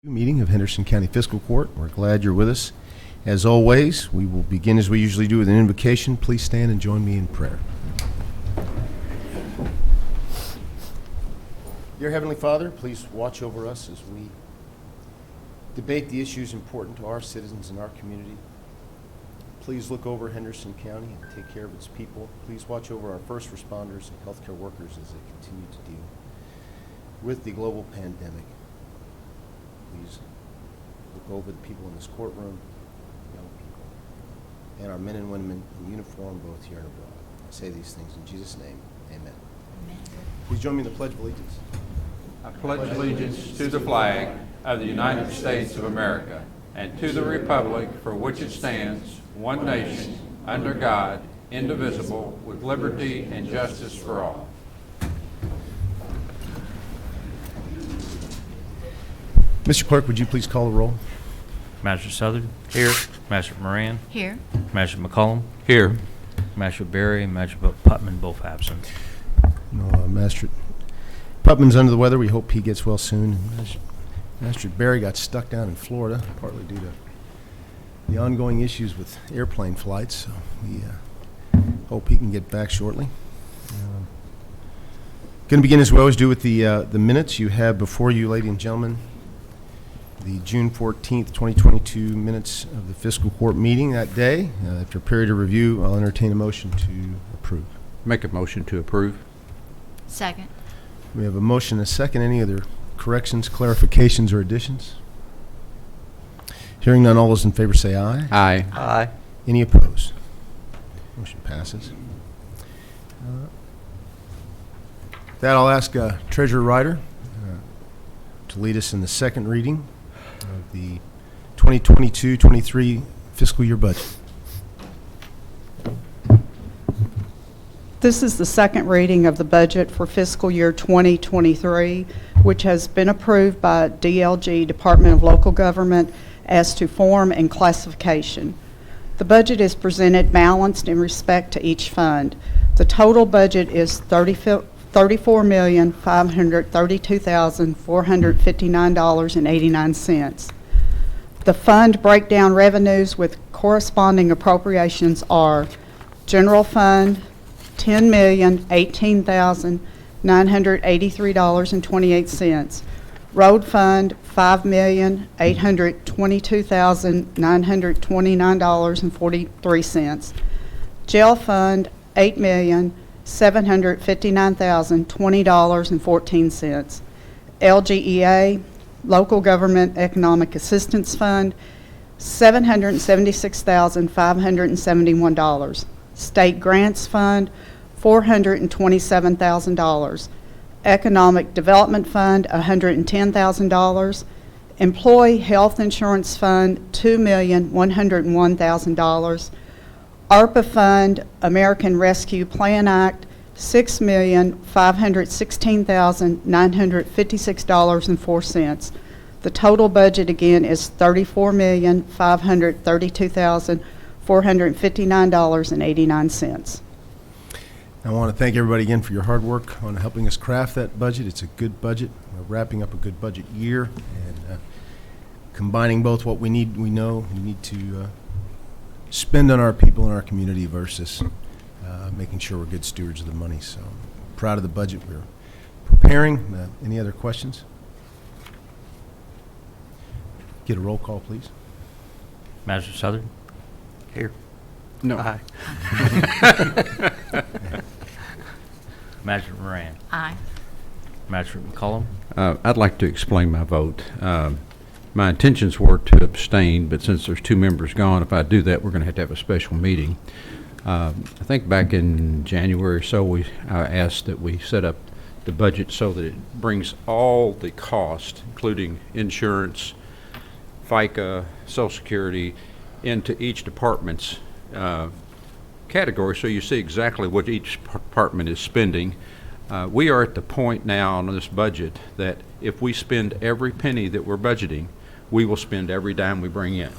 Meeting of Henderson County Fiscal Court. We're glad you're with us. As always, we will begin as we usually do with an invocation. Please stand and join me in prayer. Dear Heavenly Father, please watch over us as we debate the issues important to our citizens and our community. Please look over Henderson County and take care of its people. Please watch over our first responders and healthcare workers as they continue to deal with the global pandemic. Please look over the people in this courtroom, young people, and our men and women in uniform, both here and abroad. I say these things in Jesus' name. Amen. Amen. Please join me in the Pledge of Allegiance. I pledge allegiance to the flag of the United States of America and to the republic for which it stands, one nation, under God, indivisible, with liberty and justice for all. Mr. Clerk, would you please call the roll? Master Southern. Here. Master Moran. Here. Master McCollum. Here. Master Berry and Master Putman both absent. No, Master Putman's under the weather. We hope he gets well soon. Master Berry got stuck down in Florida, partly due to the ongoing issues with airplane flights, so we hope he can get back shortly. Going to begin as we always do with the minutes you have before you, ladies and gentlemen. The June 14th, 2022 minutes of the fiscal court meeting that day. After a period of review, I'll entertain a motion to approve. Make a motion to approve. Second. We have a motion and a second. Any other corrections, clarifications, or additions? Hearing none, all those in favor say aye. Aye. Aye. Any opposed? Motion passes. With that, I'll ask Treasurer Ryder to lead us in the second reading of the 2022-23 fiscal year budget. This is the second reading of the budget for fiscal year 2023, which has been approved by DLG, Department of Local Government, as to form and classification. The budget is presented balanced in respect to each fund. The total budget is $34,532,459.89. The fund breakdown revenues with corresponding appropriations are: General Fund, $10,018,983.28. Road Fund, $5,822,929.43. Jail Fund, $8,759,020.14. LGEA, Local Government Economic Assistance Fund, $776,571. State Grants Fund, $427,000. Economic Development Fund, $110,000. Employee Health Insurance Fund, $2,101,000. ARPA Fund, American Rescue Plan Act, $6,516,956.04. The total budget again is $34,532,459.89. I want to thank everybody again for your hard work on helping us craft that budget. It's a good budget. We're wrapping up a good budget year and combining both what we need to spend on our people in our community versus making sure we're good stewards of the money. So proud of the budget we're preparing. Any other questions? Get a roll call, please. Master Southern. Here. No. Aye. Master Moran. Aye. Master McCollum. I'd like to explain my vote. My intentions were to abstain, but since there's two members gone, if I do that, we're going to have a special meeting. I think back in January or so, I asked that we set up the budget so that it brings all the cost, including insurance, FICA, Social Security, into each department's category, so you see exactly what each department is spending. We are at the point now on this budget that if we spend every penny that we're budgeting, we will spend every dime we bring in.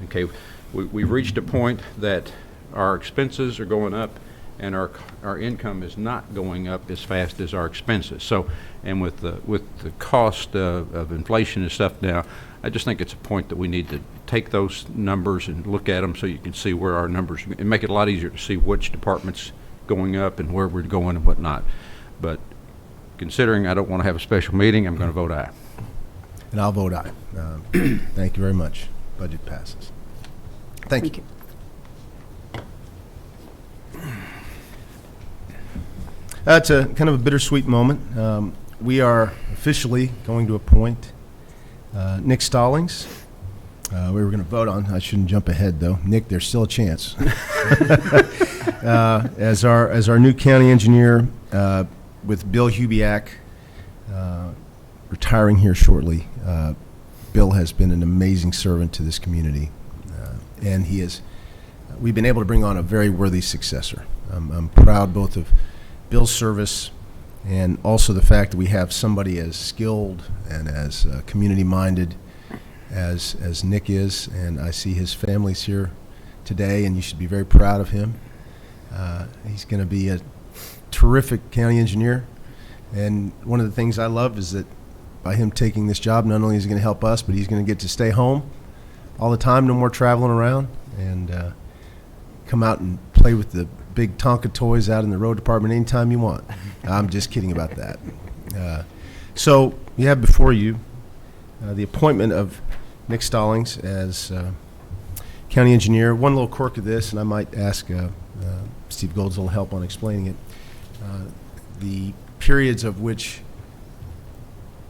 Okay, we've reached a point that our expenses are going up and our income is not going up as fast as our expenses. So, and with the cost of inflation and stuff now, I just think it's a point that we need to take those numbers and look at them so you can see where our numbers, and make it a lot easier to see which department's going up and where we're going and whatnot. But considering I don't want to have a special meeting, I'm going to vote aye. And I'll vote aye. Thank you very much. Budget passes. Thank you. That's a kind of a bittersweet moment. We are officially going to appoint Nick Stallings. We were going to vote on. I shouldn't jump ahead, though. Nick, there's still a chance. As our new county engineer, with Bill Hubiak retiring here shortly. Bill has been an amazing servant to this community, and we've been able to bring on a very worthy successor. I'm proud both of Bill's service and also the fact that we have somebody as skilled and as community-minded as Nick is, and I see his family's here today, and you should be very proud of him. He's going to be a terrific county engineer, and one of the things I love is that by him taking this job, not only is he going to help us, but he's going to get to stay home all the time, no more traveling around, and come out and play with the big Tonka toys out in the road department anytime you want. I'm just kidding about that. So you have before you the appointment of Nick Stallings as county engineer. One little quirk of this, and I might ask Steve Goldsall help on explaining it. The periods of which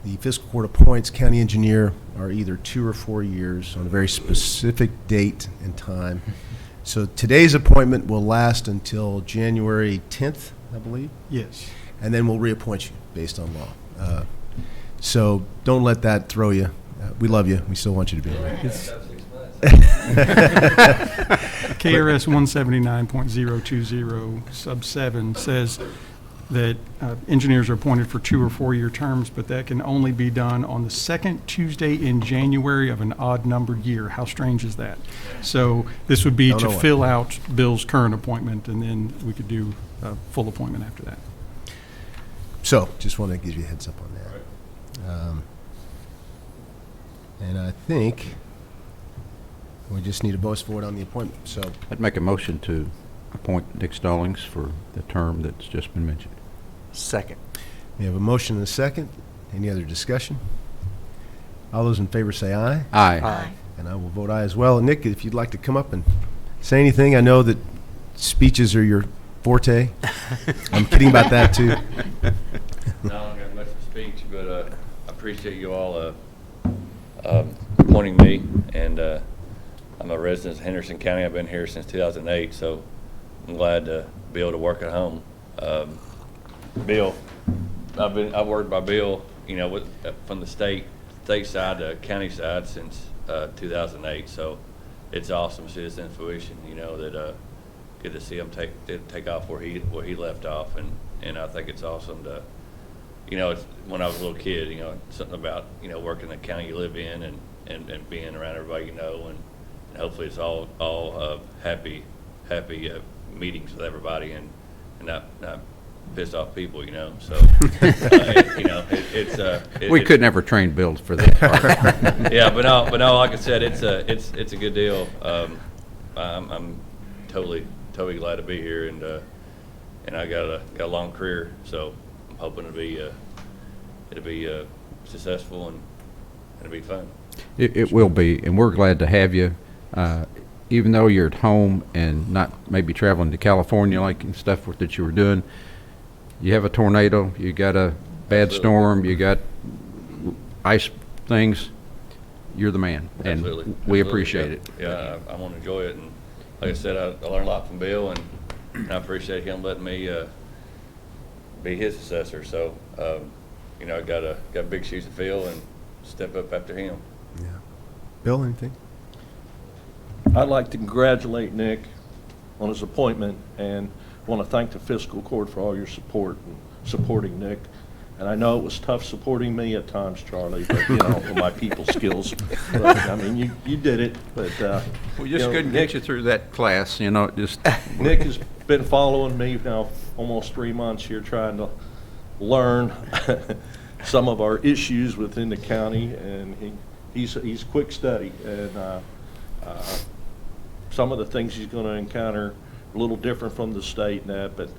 the fiscal court appoints county engineer are either 2 or 4 years on a very specific date and time. So today's appointment will last until January 10th, I believe. Yes. And then we'll reappoint you based on law. So don't let that throw you. We love you. We still want you to be here. KRS 179.020 sub 7 says that engineers are appointed for 2 or 4 year terms, but that can only be done on the second Tuesday in January of an odd numbered year. How strange is that? So this would be to fill out Bill's current appointment, and then we could do a full appointment after that. So just want to give you a heads up on that. And I think we just need a voice vote on the appointment. So I'd make a motion to appoint Nick Stallings for the term that's just been mentioned. Second. we have a motion and a second. Any other discussion? All those in favor say aye. Aye. And I will vote aye as well. Nick, if you'd like to come up and say anything, I know that speeches are your forte. I'm kidding about that, too. No, I don't got much of a speech, but I appreciate you all appointing me. And I'm a resident of Henderson County. I've been here since 2008, so I'm glad to be able to work at home. Bill, I've worked by Bill, you know, from the state side to county side since 2008. So it's awesome to see this in fruition. You know that good to see him take off where he left off, and I think it's awesome to, you know, it's, when I was a little kid, you know, something about, you know, working in the county you live in and being around everybody you know, and hopefully it's all happy meetings with everybody and not pissed off people, you know. So you know, We could never train Bill for that part. yeah, but no, like I said, it's a good deal. I'm totally glad to be here, and I got a long career, so I'm hoping it'll be successful and it'll be fun. It will be, and we're glad to have you. Even though you're at home and not maybe traveling to California like and stuff that you were doing, you have a tornado, you got a bad Absolutely. storm, you got ice things, you're the man. Absolutely. And we Absolutely. appreciate it. Yeah, I want to enjoy it, and like I said, I learned a lot from Bill, and I appreciate him letting me be his successor. So, you know, I got big shoes to fill and step up after him. Yeah. Bill, anything? I'd like to congratulate Nick on his appointment and want to thank the fiscal court for all your support and supporting Nick. And I know it was tough supporting me at times, Charlie, but, you know, with my people skills. But, I mean, you did it, but, We just you know, couldn't Nick, get you through that class, you know, just. Nick has been following me now almost 3 months here, trying to learn some of our issues within the county, and he's quick study, and some of the things he's going to encounter a little different from the state and that. But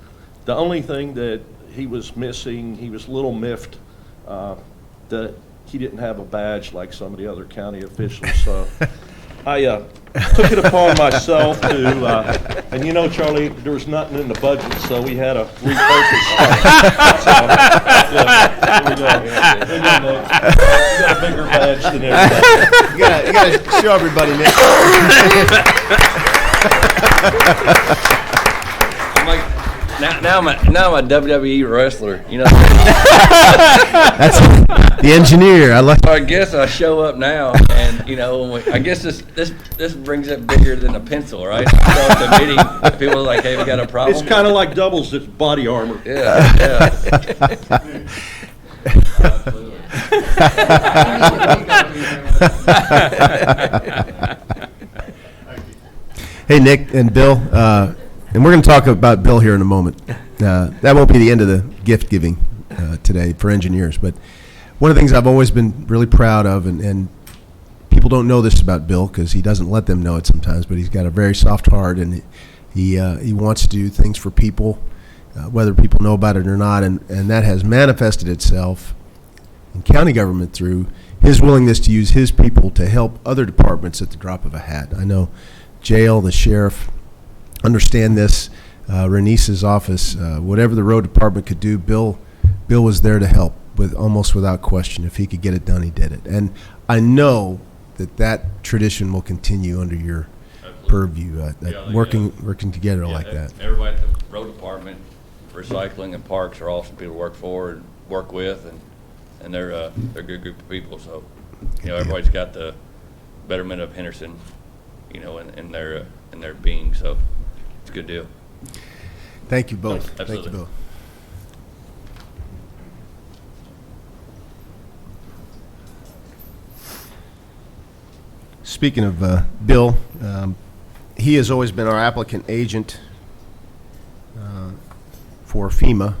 the only thing that he was missing, he was a little miffed that he didn't have a badge like some of the other county officials. So I took it upon myself to, and you know, Charlie, there was nothing in the budget, so we had to repurpose stuff. So, yeah, here we go. You got a bigger badge than everybody. You gotta show everybody, Nick. Now I'm a WWE wrestler, you know. That's the engineer. I like. So I guess I show up now, and you know, I guess this brings it bigger than a pencil, right? So at the meeting, people are like, "Hey, we got a problem." It's kind of like doubles its body armor. Yeah. Hey, Nick and Bill, and we're going to talk about Bill here in a moment. That won't be the end of the gift giving today for engineers, but one of the things I've always been really proud of, and people don't know this about Bill because he doesn't let them know it sometimes, but he's got a very soft heart, and he wants to do things for people, whether people know about it or not, and that has manifested itself in county government through his willingness to use his people to help other departments at the drop of a hat. I know jail, the sheriff, understand this, Renice's office, whatever the road department could do, Bill was there to help with almost without question. If he could get it done, he did it. And I know that tradition will continue under your purview, working together like that. Everybody at the road department, recycling and parks are awesome people to work for and work with, and they're a good group of people. So, you know, everybody's got the betterment of Henderson, you know, in their being. So it's a good deal. Thank you both. Absolutely. Thank you both. Speaking of Bill, he has always been our applicant agent for FEMA,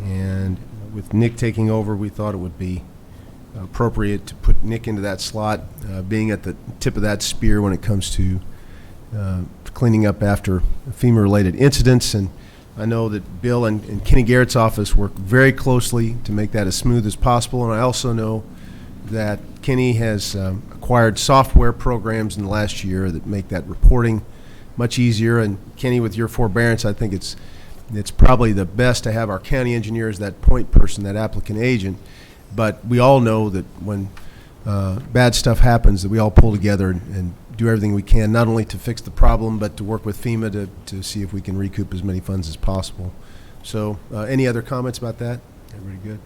and with Nick taking over, we thought it would be appropriate to put Nick into that slot, being at the tip of that spear when it comes to cleaning up after FEMA-related incidents. And I know that Bill and Kenny Garrett's office work very closely to make that as smooth as possible, and I also know that Kenny has acquired software programs in the last year that make that reporting much easier. And Kenny, with your forbearance, I think it's probably the best to have our county engineer as that point person, that applicant agent. But we all know that when bad stuff happens, that we all pull together and do everything we can, not only to fix the problem, but to work with FEMA to see if we can recoup as many funds as possible. So any other comments about that? Everybody good?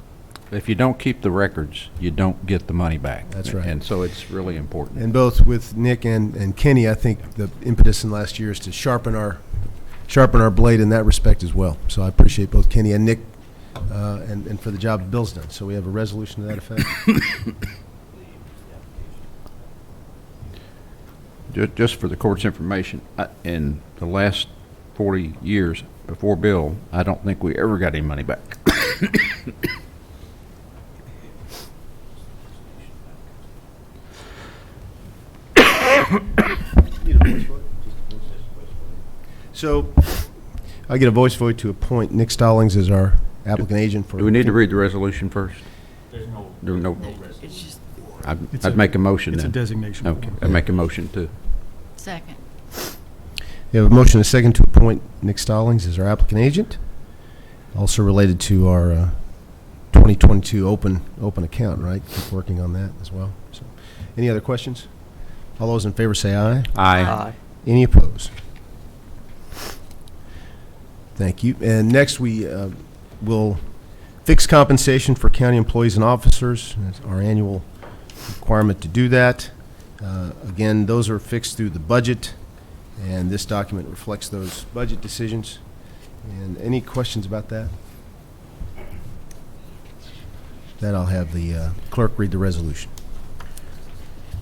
If you don't keep the records, you don't get the money back. That's right. And so it's really important. And both with Nick and Kenny, I think the impetus in last year is to sharpen our blade in that respect as well. So I appreciate both Kenny and Nick and for the job Bill's done. So we have a resolution to that effect. Just for the court's information, in the last 40 years before Bill, I don't think we ever got any money back. So I get a voice vote to appoint Nick Stallings as our applicant agent for. Do we need to read the resolution first? There's No. It's just I'd make a motion It's then. a designation. Okay, I'd make a motion to. Second. We have a motion and a second to appoint Nick Stallings as our applicant agent. Also related to our 2022 open account, right? Keep working on that as well. So, any other questions? All those in favor say aye. Aye. Any opposed? Thank you. And next, we will fix compensation for county employees and officers. That's our annual requirement to do that. Again, those are fixed through the budget, and this document reflects those budget decisions. And any questions about that? Then I'll have the clerk read the resolution.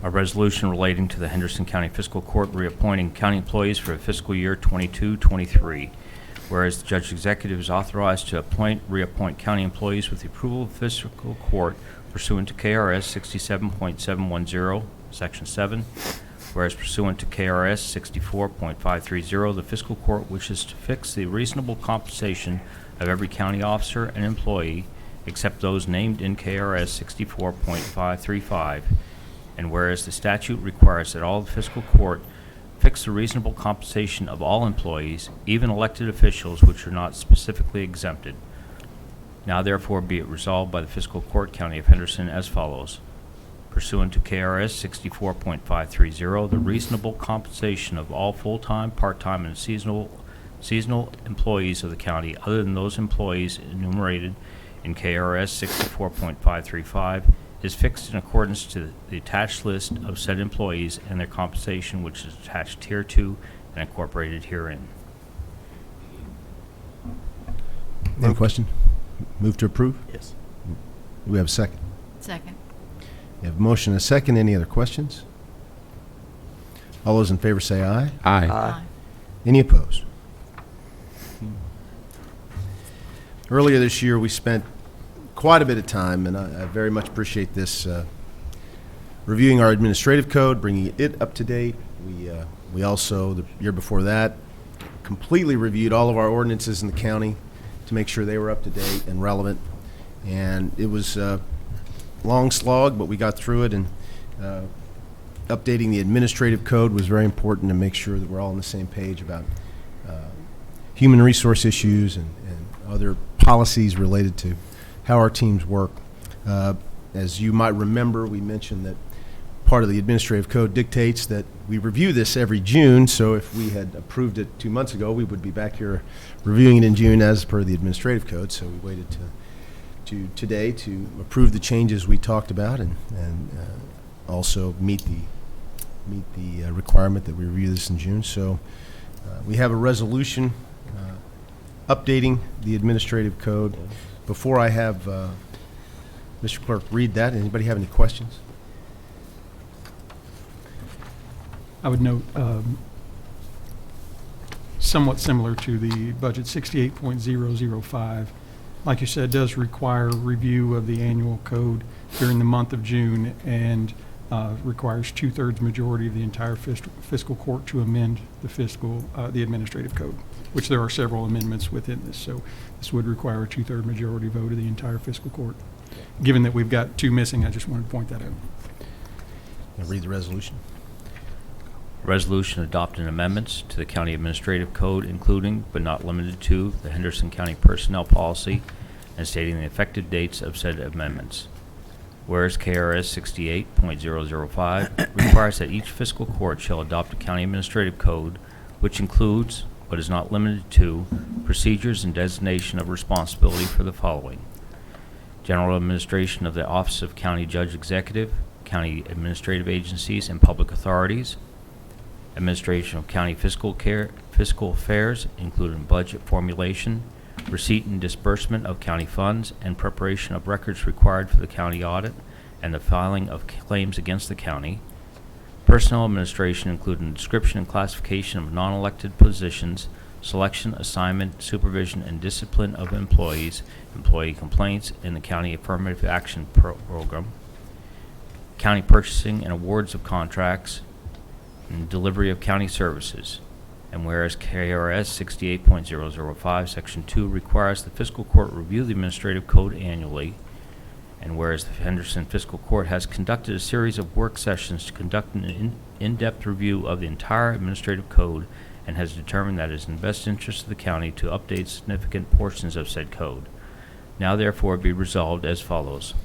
A resolution relating to the Henderson County Fiscal Court reappointing county employees for fiscal year 22-23. Whereas the Judge Executive is authorized to reappoint county employees with the approval of fiscal court pursuant to KRS 67.710, Section 7. Whereas pursuant to KRS 64.530, the fiscal court wishes to fix the reasonable compensation of every county officer and employee except those named in KRS 64.535. And whereas the statute requires that all the fiscal court fix the reasonable compensation of all employees, even elected officials which are not specifically exempted. Now therefore be it resolved by the Fiscal Court, County of Henderson, as follows. Pursuant to KRS 64.530, the reasonable compensation of all full-time, part-time, and seasonal employees of the county, other than those employees enumerated in KRS 64.535, is fixed in accordance to the attached list of said employees and their compensation, which is attached hereto and incorporated herein. Any question? Move to approve? Yes. Do we have a second? Second. We have a motion and a second. Any other questions? All those in favor say aye. Aye. Any opposed? Earlier this year, we spent quite a bit of time, and I very much appreciate this, reviewing our administrative code, bringing it up to date. We also, the year before that, completely reviewed all of our ordinances in the county to make sure they were up to date and relevant. And it was a long slog, but we got through it, and updating the administrative code was very important to make sure that we're all on the same page about human resource issues and other policies related to how our teams work. As you might remember, we mentioned that part of the administrative code dictates that we review this every June, so if we had approved it 2 months ago, we would be back here reviewing it in June as per the administrative code, so we waited to today to approve the changes we talked about and also meet the requirement that we review this in June. So we have a resolution updating the administrative code. Before I have Mr. Clerk read that, anybody have any questions? I would note, somewhat similar to the budget 68.005, like you said, does require review of the annual code during the month of June and requires 2/3 majority of the entire fiscal court to amend the administrative code, which there are several amendments within this. So this would require a 2/3 majority vote of the entire fiscal court. Given that we've got two missing, I just wanted to point that out. I'll read the resolution. Resolution adopting amendments to the County Administrative Code, including but not limited to the Henderson County Personnel Policy, and stating the effective dates of said amendments. Whereas KRS 68.005 requires that each fiscal court shall adopt a county administrative code, which includes, but is not limited to, procedures and designation of responsibility for the following: general administration of the Office of County Judge Executive, county administrative agencies and public authorities, administration of county fiscal affairs, including budget formulation, receipt and disbursement of county funds, and preparation of records required for the county audit and the filing of claims against the county. Personnel administration, including description and classification of non-elected positions, selection, assignment, supervision, and discipline of employees, employee complaints in the county affirmative action program, county purchasing and awards of contracts, and delivery of county services. And whereas KRS 68.005 Section 2 requires the fiscal court review the administrative code annually, and whereas the Henderson Fiscal Court has conducted a series of work sessions to conduct an in-depth review of the entire administrative code and has determined that it is in the best interest of the county to update significant portions of said code. Now therefore be resolved as follows.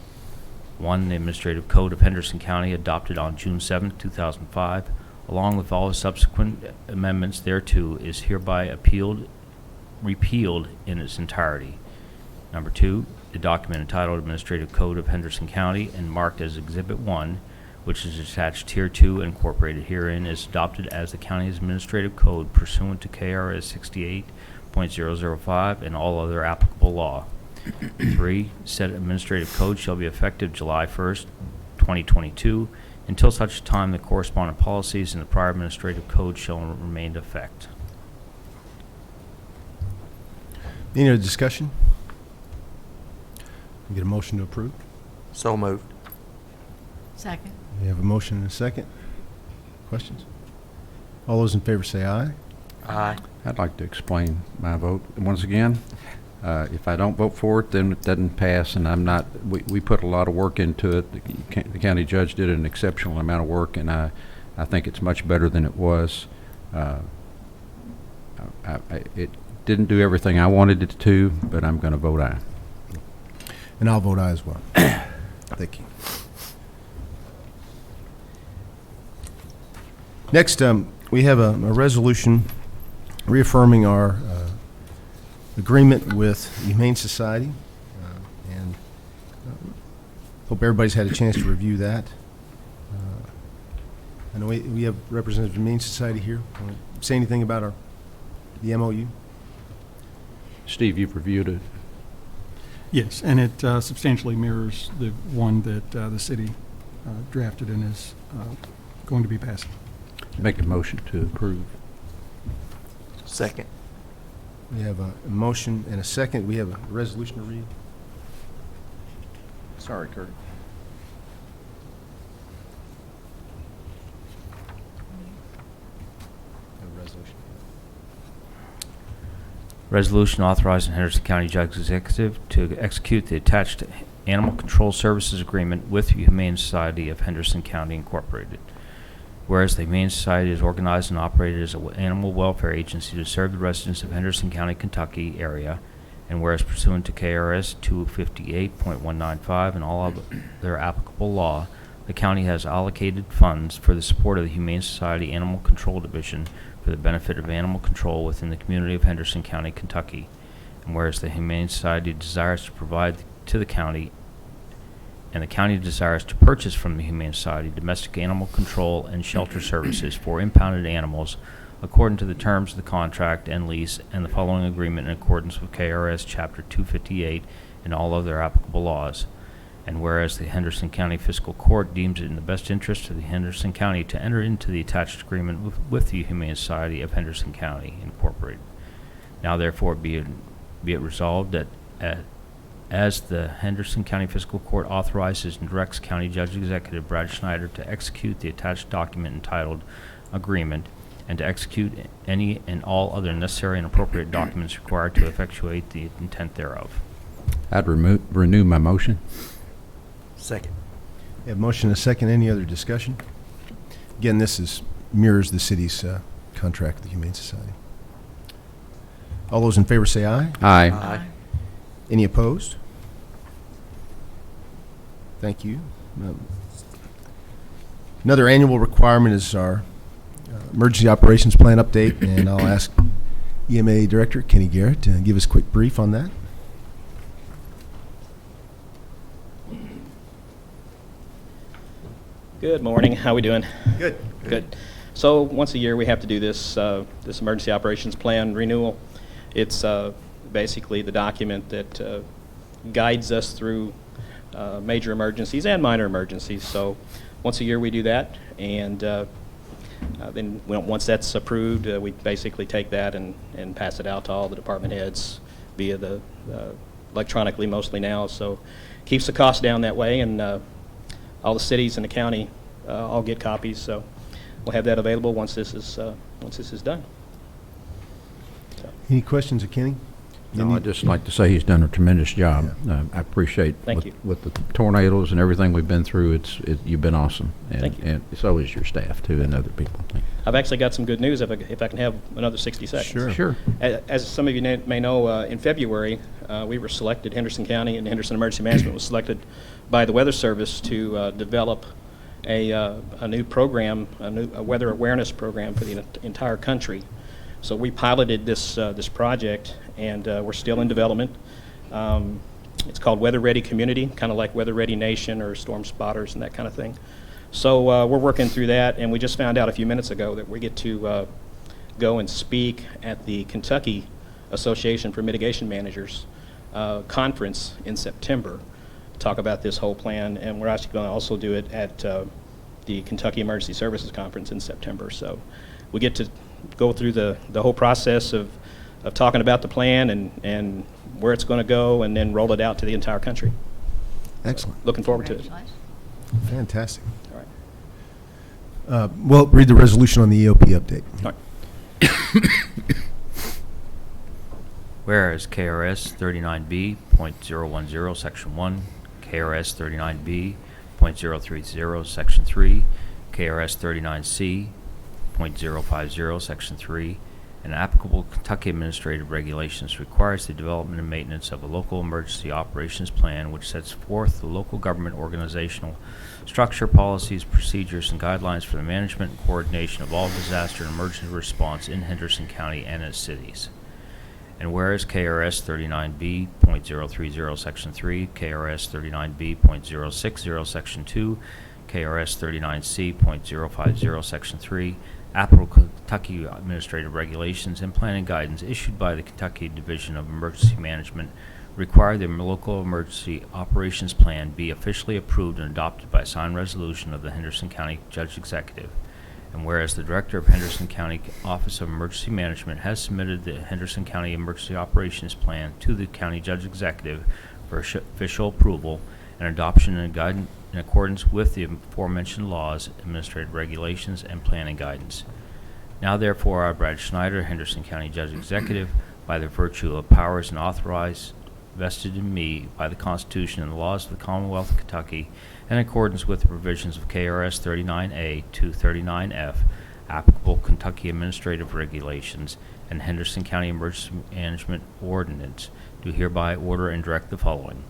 1. The Administrative Code of Henderson County adopted on June 7, 2005, along with all the subsequent amendments thereto, is hereby repealed in its entirety. Number 2, the document entitled Administrative Code of Henderson County and marked as Exhibit 1, which is attached hereto and incorporated herein, is adopted as the county's administrative code pursuant to KRS 68.005 and all other applicable law. 3, said administrative code shall be effective July 1st, 2022, until such time the corresponding policies in the prior administrative code shall remain in effect. Any other discussion? We get a motion to approve? So moved. Second. We have a motion and a second. Questions? All those in favor say aye. Aye. I'd like to explain my vote once again. If I don't vote for it, then it doesn't pass, and I'm not, we put a lot of work into it. The county judge did an exceptional amount of work, and I think it's much better than it was. It didn't do everything I wanted it to, but I'm going to vote aye. And I'll vote aye as well. Thank you. Next, we have a resolution reaffirming our agreement with the Humane Society, and hope everybody's had a chance to review that. I know we have representatives of the Humane Society here. Want to say anything about the MOU? Steve, you've reviewed it. Yes, and it substantially mirrors the one that the city drafted and is going to be passing. Make a motion to approve. Second. We have a motion and a second. We have a resolution to read. Sorry, Kurt. A resolution. Resolution authorizing Henderson County Judge Executive to execute the attached Animal Control Services Agreement with the Humane Society of Henderson County Incorporated. Whereas the Humane Society is organized and operated as an animal welfare agency to serve the residents of Henderson County, Kentucky area, and whereas pursuant to KRS 258.195 and all other applicable law, the county has allocated funds for the support of the Humane Society Animal Control Division for the benefit of animal control within the community of Henderson County, Kentucky. And whereas the Humane Society desires to provide to the county, and the county desires to purchase from the Humane Society domestic animal control and shelter services for impounded animals according to the terms of the contract and lease and the following agreement in accordance with KRS Chapter 258 and all other applicable laws. And whereas the Henderson County Fiscal Court deems it in the best interest of the Henderson County to enter into the attached agreement with the Humane Society of Henderson County Incorporated. Now therefore be it resolved that as the Henderson County Fiscal Court authorizes and directs County Judge Executive Brad Schneider to execute the attached document entitled Agreement and to execute any and all other necessary and appropriate documents required to effectuate the intent thereof. I'd renew my motion. Second. We have a motion and a second. Any other discussion? Again, this mirrors the city's contract with the Humane Society. All those in favor say aye. Aye. Aye. Any opposed? Thank you. Another annual requirement is our emergency operations plan update, and I'll ask EMA Director Kenny Garrett to give us a quick brief on that. Good morning. How we doing? Good. Good. So once a year we have to do this this emergency operations plan renewal. It's basically the document that guides us through major emergencies and minor emergencies. So once a year we do that, and then once that's approved, we basically take that and pass it out to all the department heads via the electronically mostly now. So keeps the cost down that way, and all the cities in the county all get copies. So we'll have that available once this is done. So. Any questions of Kenny? No, I'd just like to say he's done a tremendous job. I appreciate Thank you. with the tornadoes and everything we've been through. You've been awesome, and, Thank you. and so is your staff too, and other people. Thank you. I've actually got some good news if I can have another 60 seconds. Sure. Sure. As some of you may know, in February, we were selected, Henderson County and Henderson Emergency Management was selected by the Weather Service to develop a new program, a weather awareness program for the entire country. So we piloted this project, and we're still in development. It's called Weather Ready Community, kind of like Weather Ready Nation or Storm Spotters and that kind of thing. So we're working through that, and we just found out a few minutes ago that we get to go and speak at the Kentucky Association for Mitigation Managers conference in September, talk about this whole plan, and we're actually going to also do it at the Kentucky Emergency Services Conference in September. So we get to go through the whole process of talking about the plan and where it's going to go, and then roll it out to the entire country. Excellent. Looking forward to it. Congratulations. Fantastic. All right. Well, read the resolution on the EOP update. All right. Whereas KRS 39B.010, Section 1, KRS 39B.030, Section 3, KRS 39C.050, Section 3, and applicable Kentucky administrative regulations requires the development and maintenance of a local emergency operations plan which sets forth the local government organizational structure, policies, procedures, and guidelines for the management and coordination of all disaster and emergency response in Henderson County and its cities. And whereas KRS 39B.030, Section 3, KRS 39B.060, Section 2, KRS 39C.050, Section 3, applicable Kentucky administrative regulations and planning guidance issued by the Kentucky Division of Emergency Management require the local emergency operations plan be officially approved and adopted by signed resolution of the Henderson County Judge Executive. And whereas the Director of Henderson County Office of Emergency Management has submitted the Henderson County Emergency Operations Plan to the County Judge Executive for official approval and adoption and guidance in accordance with the aforementioned laws, administrative regulations, and planning guidance. Now therefore, I, Brad Schneider, Henderson County Judge Executive, by the virtue of powers and authorized vested in me by the Constitution and the laws of the Commonwealth of Kentucky, in accordance with the provisions of KRS 39A to 39F, applicable Kentucky administrative regulations, and Henderson County Emergency Management Ordinance, do hereby order and direct the following.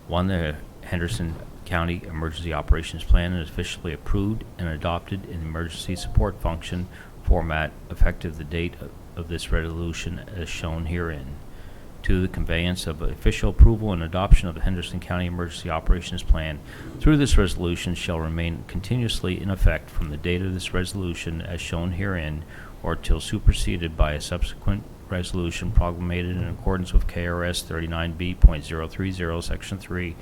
1. The Henderson County Emergency Operations Plan is officially approved and adopted in emergency support function format effective the date of this resolution as shown herein. 2. The conveyance of official approval and adoption of the Henderson County Emergency Operations Plan through this resolution shall remain continuously in effect from the date of this resolution as shown herein or till superseded by a subsequent resolution promulgated in accordance with KRS 39B.030, Section 3,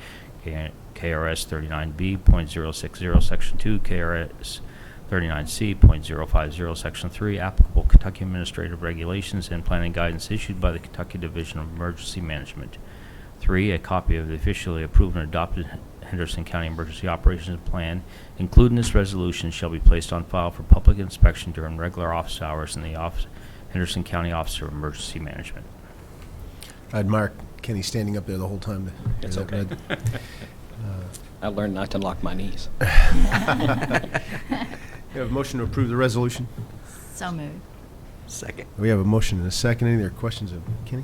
KRS 39B.060, Section 2, KRS 39C.050, Section 3, applicable Kentucky administrative regulations and planning guidance issued by the Kentucky Division of Emergency Management. 3, a copy of the officially approved and adopted Henderson County Emergency Operations Plan, including this resolution, shall be placed on file for public inspection during regular office hours in the Henderson County Office of Emergency Management. I admire Kenny standing up there the whole time. To hear It's that okay. read. I learned not to lock my knees. We have a motion to approve the resolution. So moved. Second. We have a motion and a second. Any other questions of Kenny?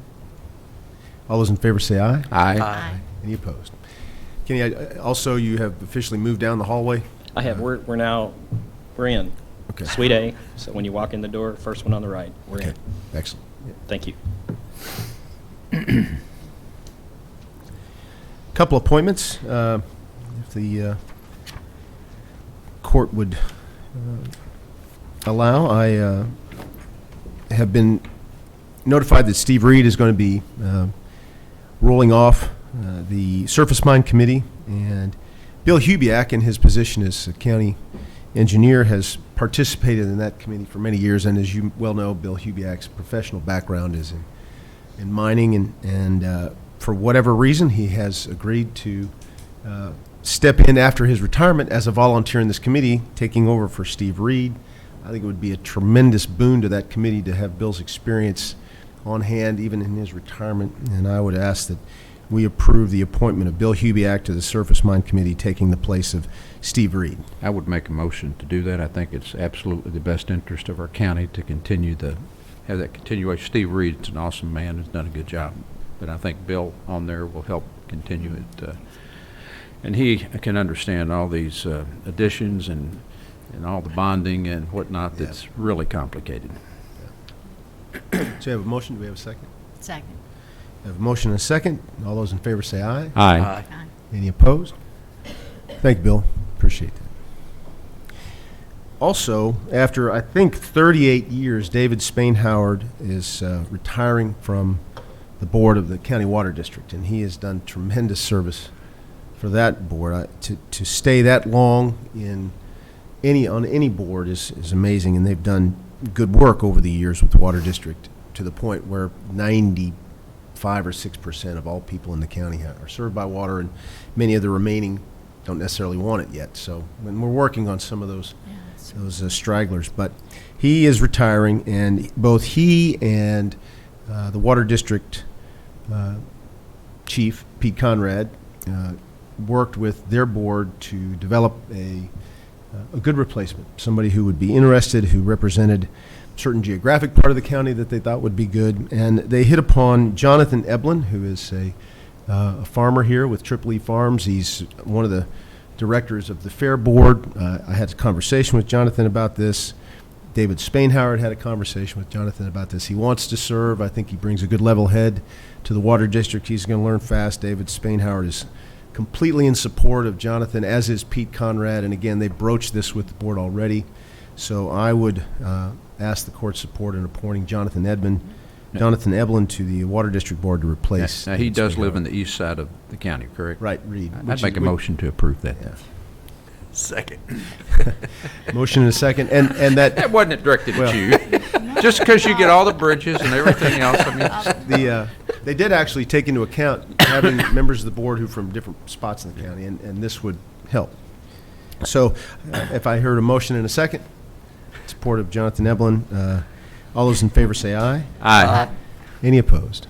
All those in favor say aye. Aye. Any opposed? Kenny, also you have officially moved down the hallway? I have. We're in. Okay. Suite A. So when you walk in the door, first one on the right. We're Okay, in. excellent. Thank you. Couple appointments. If the court would allow, I have been notified that Steve Reed is going to be rolling off the Surface Mine Committee, and Bill Hubiak, in his position as a county engineer, has participated in that committee for many years, and as you well know, Bill Hubiak's professional background is in mining, and for whatever reason, he has agreed to step in after his retirement as a volunteer in this committee, taking over for Steve Reed. I think it would be a tremendous boon to that committee to have Bill's experience on hand, even in his retirement, and I would ask that we approve the appointment of Bill Hubiak to the Surface Mine Committee, taking the place of Steve Reed. I would make a motion to do that. I think it's absolutely the best interest of our county to continue have that continuation. Steve Reed's an awesome man, has done a good job, but I think Bill on there will help continue it. And he can understand all these additions and all the bonding and whatnot that's really complicated. So you have a motion, do we have a second? Second. We have a motion and a second. All those in favor say aye. Aye. Aye. Any opposed? Thank you, Bill. Appreciate that. Also, after I think 38 years, David Spain-Howard is retiring from the board of the County Water District, and he has done tremendous service for that board. To stay that long in on any board is amazing, and they've done good work over the years with the Water District to the point where 95 or 6% of all people in the county are served by water, and many of the remaining don't necessarily want it yet. So when we're working on some of those stragglers, but he is retiring, and both he and the Water District Chief Pete Conrad worked with their board to develop a good replacement, somebody who would be interested, who represented a certain geographic part of the county that they thought would be good. And they hit upon Jonathan Eblin, who is a farmer here with Triple E Farms. He's one of the directors of the Fair Board. I had a conversation with Jonathan about this. David Spainhoward had a conversation with Jonathan about this. He wants to serve. I think he brings a good level head to the Water District. He's going to learn fast. David Spainhoward is completely in support of Jonathan, as is Pete Conrad. And again, they broached this with the board already. So I would ask the court's support in appointing Jonathan Eblin to the Water District Board to replace. Now, he David does live Spainhoward. in the east side of the county, correct? Right, Reed. I'd make a motion to approve that. Yeah. Second. Motion and a second, and that That wasn't directed Well- at you. Just because you get all the bridges and everything else, I mean. they did actually take into account having members of the board who from different spots in the county, and this would help. So, if I heard a motion and a second, in support of Jonathan Eblin, all those in favor say aye. Aye. Any opposed?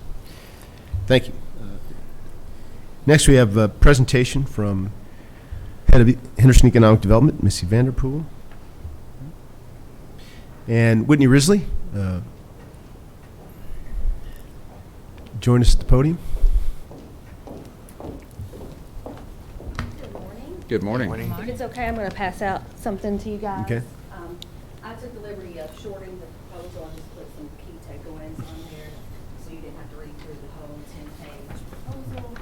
Thank you. Next, we have a presentation from Head of Henderson Economic Development, Missy Vanderpool, and Whitney Risley. Join us at the podium. Good morning. Morning. If it's okay, I'm going to pass out something to you guys. Okay. I took the liberty of shorting the proposal and just put some key takeaways on here, so you didn't have to read through the whole 10-page proposal.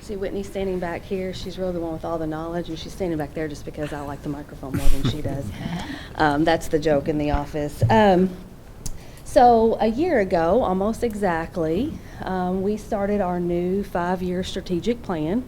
See Whitney standing back here. She's really the one with all the knowledge, and she's standing back there just because I like the microphone more than she does. That's the joke in the office. So a year ago, almost exactly, we started our new 5-year strategic plan.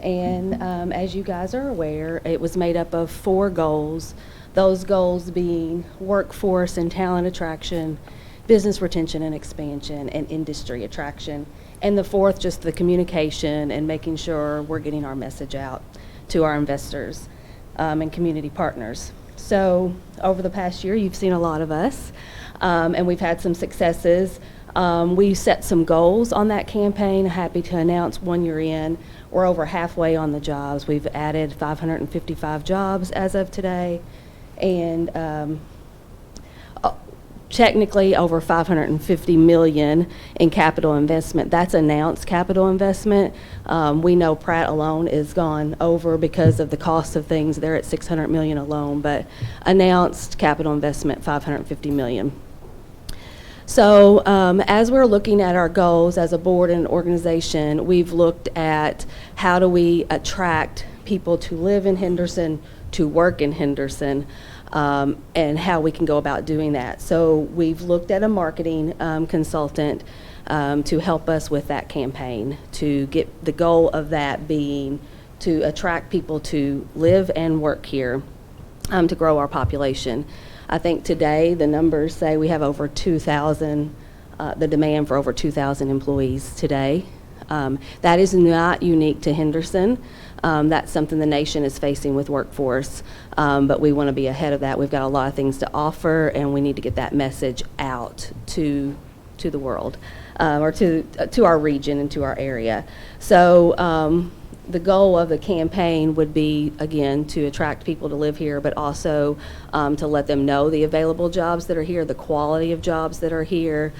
And as you guys are aware, it was made up of 4 goals. Those goals being workforce and talent attraction, business retention and expansion, and industry attraction. And the 4th, just the communication and making sure we're getting our message out to our investors and community partners. So over the past year, you've seen a lot of us, and we've had some successes. We set some goals on that campaign. Happy to announce 1 year in, we're over halfway on the jobs. We've added 555 jobs as of today, and technically over $550 million in capital investment. That's announced capital investment. We know Pratt alone is gone over because of the cost of things. They're at $600 million alone, but announced capital investment $550 million. So as we're looking at our goals as a board and organization, we've looked at how do we attract people to live in Henderson, to work in Henderson, and how we can go about doing that. So we've looked at a marketing consultant to help us with that campaign, to get the goal of that being to attract people to live and work here, to grow our population. I think today the numbers say we have over 2,000, the demand for over 2,000 employees today. That is not unique to Henderson. That's something the nation is facing with workforce, but we want to be ahead of that. We've got a lot of things to offer, and we need to get that message out to the world, or to our region and to our area. So the goal of the campaign would be, again, to attract people to live here, but also to let them know the available jobs that are here, the quality of jobs that are here,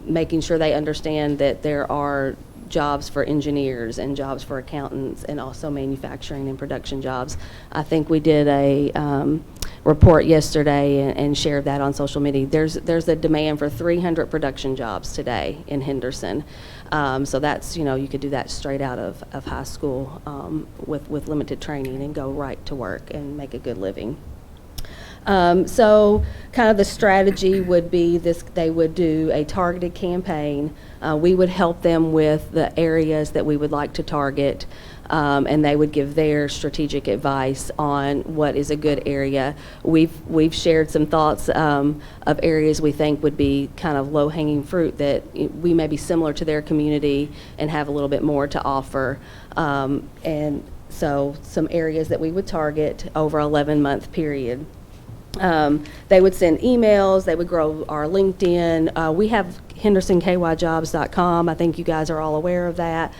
making sure they understand that there are jobs for engineers and jobs for accountants and also manufacturing and production jobs. I think we did a report yesterday and shared that on social media. There's a demand for 300 production jobs today in Henderson. So that's, you could do that straight out of high school with limited training and go right to work and make a good living. So kind of the strategy would be this, they would do a targeted campaign. We would help them with the areas that we would like to target, and they would give their strategic advice on what is a good area. We've shared some thoughts of areas we think would be kind of low-hanging fruit that we may be similar to their community and have a little bit more to offer. And so some areas that we would target over an 11-month period. They would send emails, they would grow our LinkedIn. We have HendersonKYJobs.com. I think you guys are all aware of that,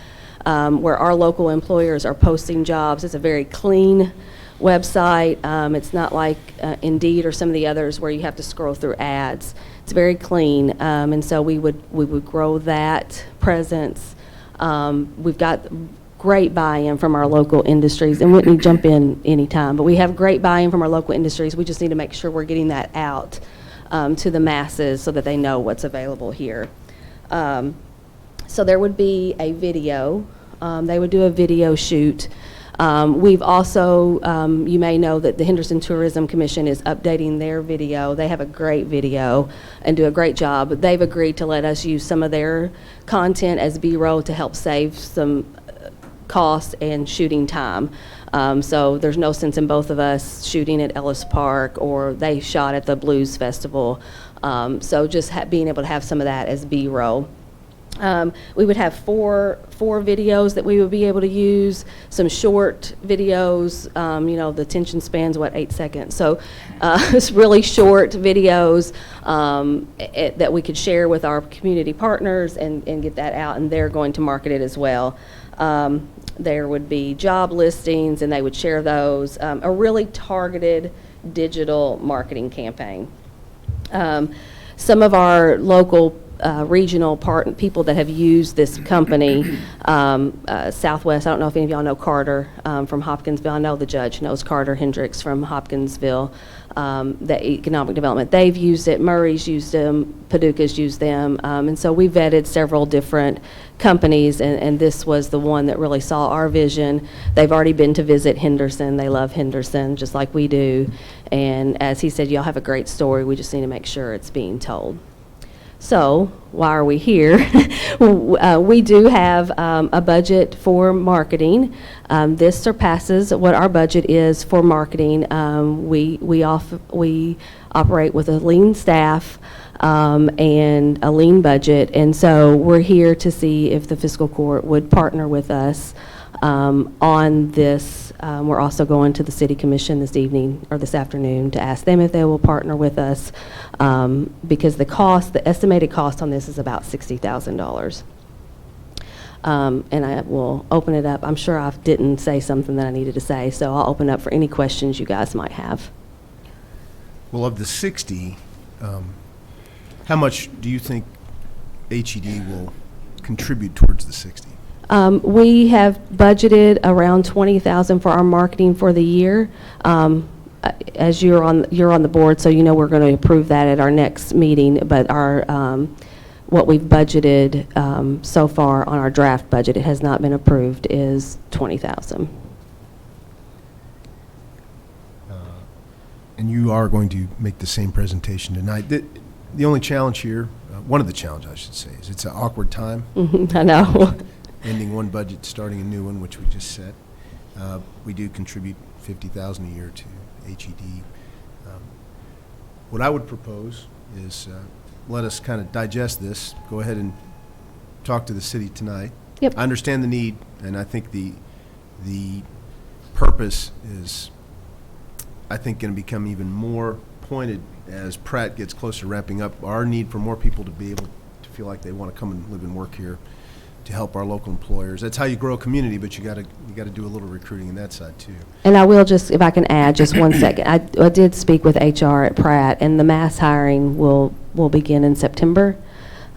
where our local employers are posting jobs. It's a very clean website. It's not like Indeed or some of the others where you have to scroll through ads. It's very clean, and so we would grow that presence. We've got great buy-in from our local industries, and Whitney, jump in anytime, but we have great buy-in from our local industries. We just need to make sure we're getting that out to the masses so that they know what's available here. So there would be a video. They would do a video shoot. We've also, you may know that the Henderson Tourism Commission is updating their video. They have a great video and do a great job. They've agreed to let us use some of their content as B-roll to help save some cost and shooting time. So there's no sense in both of us shooting at Ellis Park, or they shot at the Blues Festival. So just being able to have some of that as B-roll. We would have four videos that we would be able to use, some short videos, the attention span's 8 seconds. So it's really short videos that we could share with our community partners and get that out, and they're going to market it as well. There would be job listings, and they would share those, a really targeted digital marketing campaign. Some of our local regional people that have used this company, Southwest, I don't know if any of y'all know Carter from Hopkinsville. I know the judge knows Carter Hendricks from Hopkinsville, the economic development. They've used it, Murray's used them, Paducah's used them, and so we vetted several different companies, and this was the one that really saw our vision. They've already been to visit Henderson. They love Henderson just like we do, and as he said, y'all have a great story. We just need to make sure it's being told. So why are we here? We do have a budget for marketing. This surpasses what our budget is for marketing. We operate with a lean staff and a lean budget, and so we're here to see if the fiscal court would partner with us on this. We're also going to the city commission this evening or this afternoon to ask them if they will partner with us, because the estimated cost on this is about $60,000. And I will open it up. I'm sure I didn't say something that I needed to say, so I'll open up for any questions you guys might have. Well, of the 60, how much do you think HED will contribute towards the 60? We have budgeted around $20,000 for our marketing for the year. As you're on the board, so you know we're going to approve that at our next meeting. But our what we've budgeted so far on our draft budget, it has not been approved, is $20,000. And you are going to make the same presentation tonight. The only challenge here, one of the challenges I should say, is it's an awkward time. I know. Ending one budget, starting a new one, which we just set. We do contribute $50,000 a year to HED. What I would propose is let us kind of digest this. Go ahead and talk to the city tonight. Yep. I understand the need, and I think the purpose is, I think, going to become even more pointed as Pratt gets closer to ramping up. Our need for more people to be able to feel like they want to come and live and work here, to help our local employers. That's how you grow a community, but you got to do a little recruiting in that side too. And I will just, if I can add just one second, I did speak with HR at Pratt, and the mass hiring will begin in September.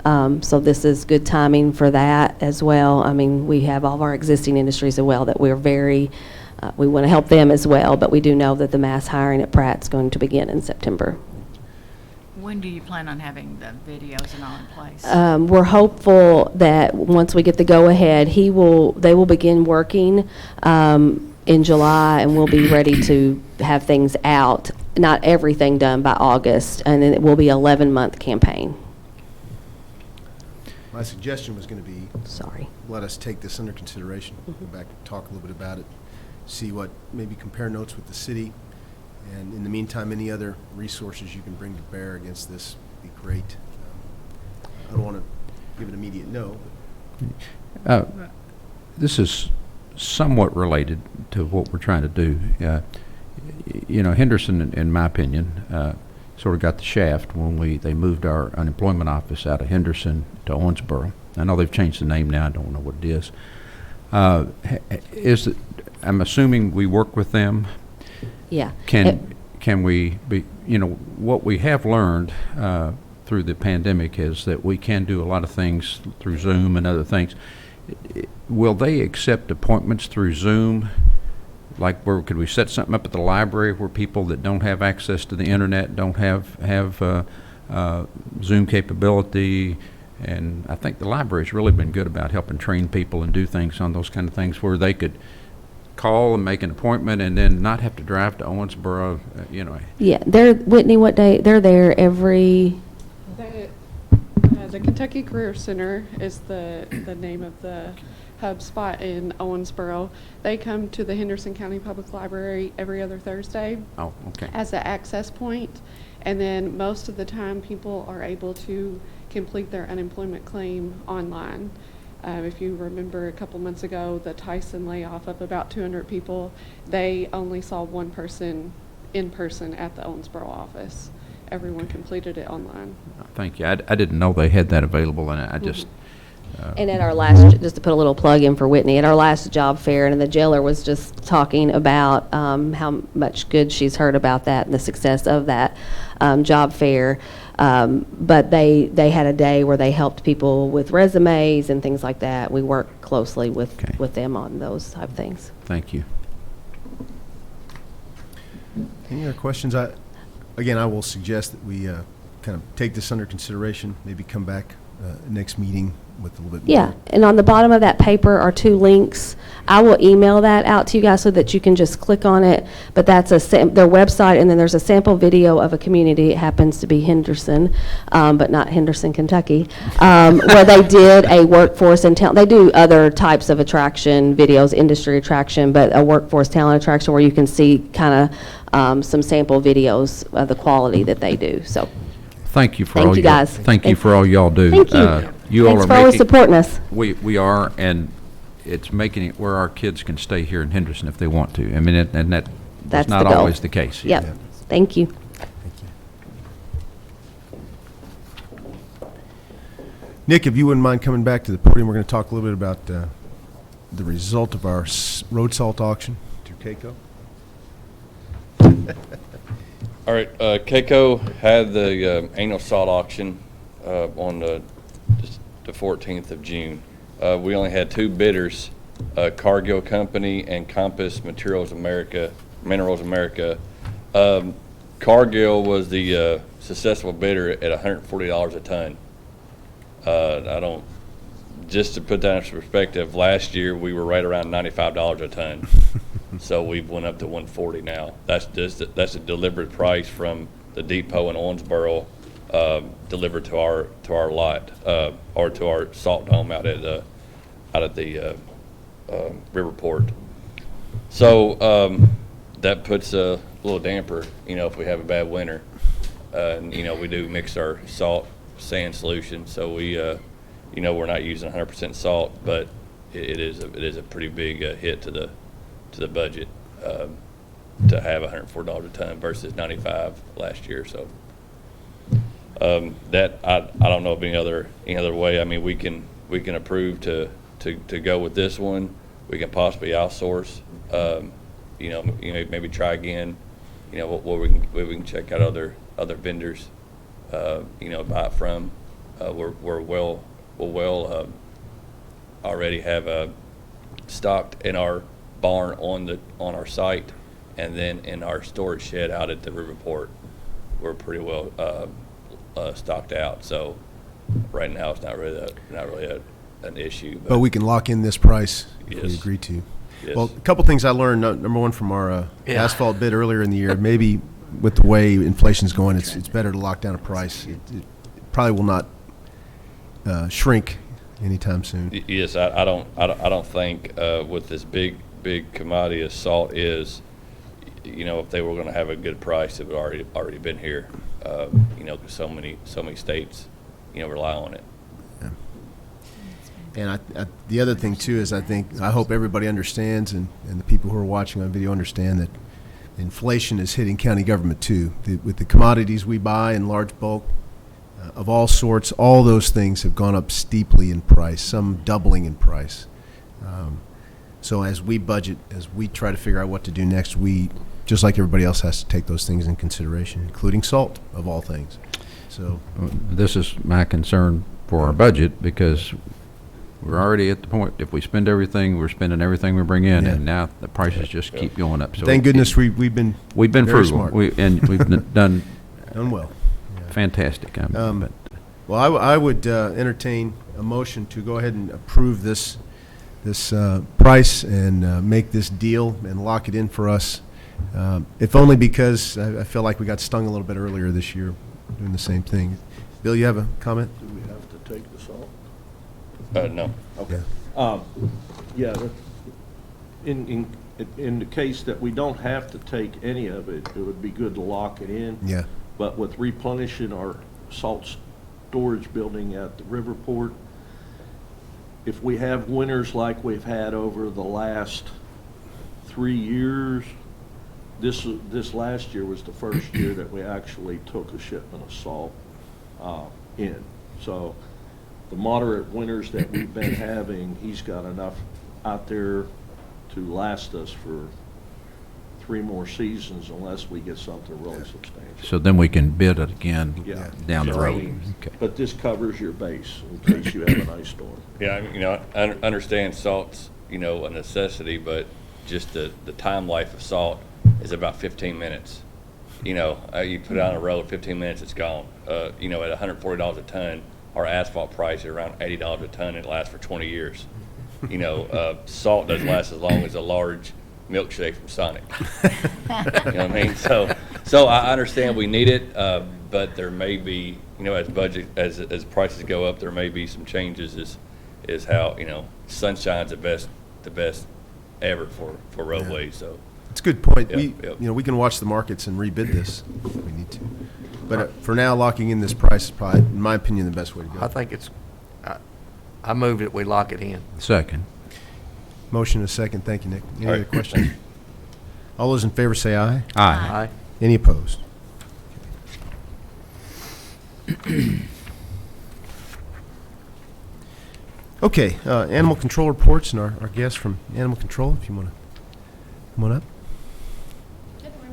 So this is good timing for that as well. I mean, we have all of our existing industries as well that we're very, we want to help them as well, but we do know that the mass hiring at Pratt's going to begin in September. When do you plan on having the videos and all in place? We're hopeful that once we get the go-ahead, they will begin working in July, and we'll be ready to have things out not everything done by August, and then it will be an 11-month campaign. My suggestion was going to be, Sorry. let us take this under consideration, go back and talk a little bit about it, see what, maybe compare notes with the city, and in the meantime, any other resources you can bring to bear against this would be great. I don't want to give an immediate no, but This is somewhat related to what we're trying to do. You know, Henderson, in my opinion, sort of got the shaft when they moved our unemployment office out of Henderson to Owensboro. I know they've changed the name now. I don't know what it is. I'm assuming we work with them. Yeah. Can we be, you know, what we have learned through the pandemic is that we can do a lot of things through Zoom and other things. Will they accept appointments through Zoom? Like, where could we set something up at the library where people that don't have access to the internet don't have Zoom capability? And I think the library's really been good about helping train people and do things on those kind of things where they could call and make an appointment and then not have to drive to Owensboro, you know. Yeah, Whitney, what day? They're there every... The Kentucky Career Center is the name of the hub spot in Owensboro. They come to the Henderson County Public Library every other Thursday Oh, okay. as an access point. And then most of the time, people are able to complete their unemployment claim online. If you remember a couple months ago, the Tyson layoff of about 200 people, they only saw one person in person at the Owensboro office. Everyone completed it online. Thank you. I didn't know they had that available, and I just... And at our last, just to put a little plug in for Whitney, at our last job fair, and the jailer was just talking about how much good she's heard about that and the success of that job fair. But they had a day where they helped people with resumes and things like that. We work closely with them on those type of things. Thank you. any other questions? Again, I will suggest that we kind of take this under consideration, maybe come back next meeting with a little bit more. Yeah, and on the bottom of that paper are 2 links. I will email that out to you guys so that you can just click on it. But that's their website, and then there's a sample video of a community. It happens to be Henderson, but not Henderson, Kentucky, where they did a workforce and talent. They do other types of attraction videos, industry attraction, but a workforce talent attraction where you can see kind of some sample videos of the quality that they do. So. Thank you for Thank all you guys. Thank you for all y'all do. Thank you. You all Thanks are for always making, supporting us. we are, and it's making it where our kids can stay here in Henderson if they want to. I mean, and that's not the goal. always the case. Yep. Yeah. Thank you. Thank you. Nick, if you wouldn't mind coming back to the podium, we're going to talk a little bit about the result of our road salt auction through KCO. All right, KCO had the annual salt auction on the 14th of June. We only had 2 bidders, Cargill Company and Compass Minerals America. Cargill was the successful bidder at $140 a ton. Just to put that into perspective, last year we were right around $95 a ton. So we've went up to 140 now. That's a delivered price from the depot in Owensboro, delivered to our lot, or to our salt dome out at the Riverport. So that puts a little damper, if we have a bad winter. And we do mix our salt sand solution, so we we're not using 100% salt, but it is a pretty big hit to the budget to have $104 a ton versus $95 last year. So that I don't know of any other way. I mean, we can approve to go with this one. We can possibly outsource. Maybe try again. Where we can check out other vendors. Buy it from. We'll already have stocked in our barn on our site, and then in our storage shed out at the Riverport, we're pretty well stocked out. So right now it's not really an issue. But we can lock in this price if we Yes. agree to. Yes. Well, a couple things I learned. Number one, from our asphalt bid earlier in the year, maybe with the way inflation's going, it's better to lock down a price. It probably will not shrink anytime soon. Yes, I don't think with this big commodity as salt is, if they were going to have a good price, it would already been here. Because so many states, rely on it. Yeah. And the other thing too is I hope everybody understands, and the people who are watching on video understand that inflation is hitting county government too. With the commodities we buy in large bulk of all sorts, all those things have gone up steeply in price, some doubling in price. So as we budget, as we try to figure out what to do next, we, just like everybody else, has to take those things in consideration, including salt, of all things. So This is my concern for our budget, because we're already at the point, if we spend everything, we're spending everything we bring in, Yeah. and now the prices just keep going up. So thank goodness we've been very frugal. smart. We've done Done well. fantastic. But Well, I would entertain a motion to go ahead and approve this price and make this deal and lock it in for us, if only because I feel like we got stung a little bit earlier this year doing the same thing. Bill, you have a comment? Do we have to take the salt? No. Okay. Yeah, in the case that we don't have to take any of it, it would be good to lock it in. Yeah. But with replenishing our salt storage building at the Riverport, if we have winters like we've had over the last 3 years, this last year was the first year that we actually took a shipment of salt in. So the moderate winters that we've been having, he's got enough out there to last us for 3 more seasons unless we get something really substantial. so then we can bid it again Yeah. down the So, road. Okay. But this covers your base in case you have an ice storm. Yeah, I understand salt's, a necessity, but just the time life of salt is about 15 minutes. You put it on a road, 15 minutes, it's gone. At $140 a ton, our asphalt price is around $80 a ton, and it lasts for 20 years. Salt doesn't last as long as a large milkshake from Sonic. You know what I mean? So I understand we need it, but there may be, as prices go up, there may be some changes is how, sunshine's the best ever for roadways, so. It's a good point. Yep. We can watch the markets and rebid this if we need to. But for now, locking in this price is probably, in my opinion, the best way to go. I think I move that we lock it in. Second. Motion and a second. Thank you, Nick. Any All other right. questions? All those in favor say aye. Aye. Any opposed? Okay, animal control reports, and our guest from animal control, if you want to come on up.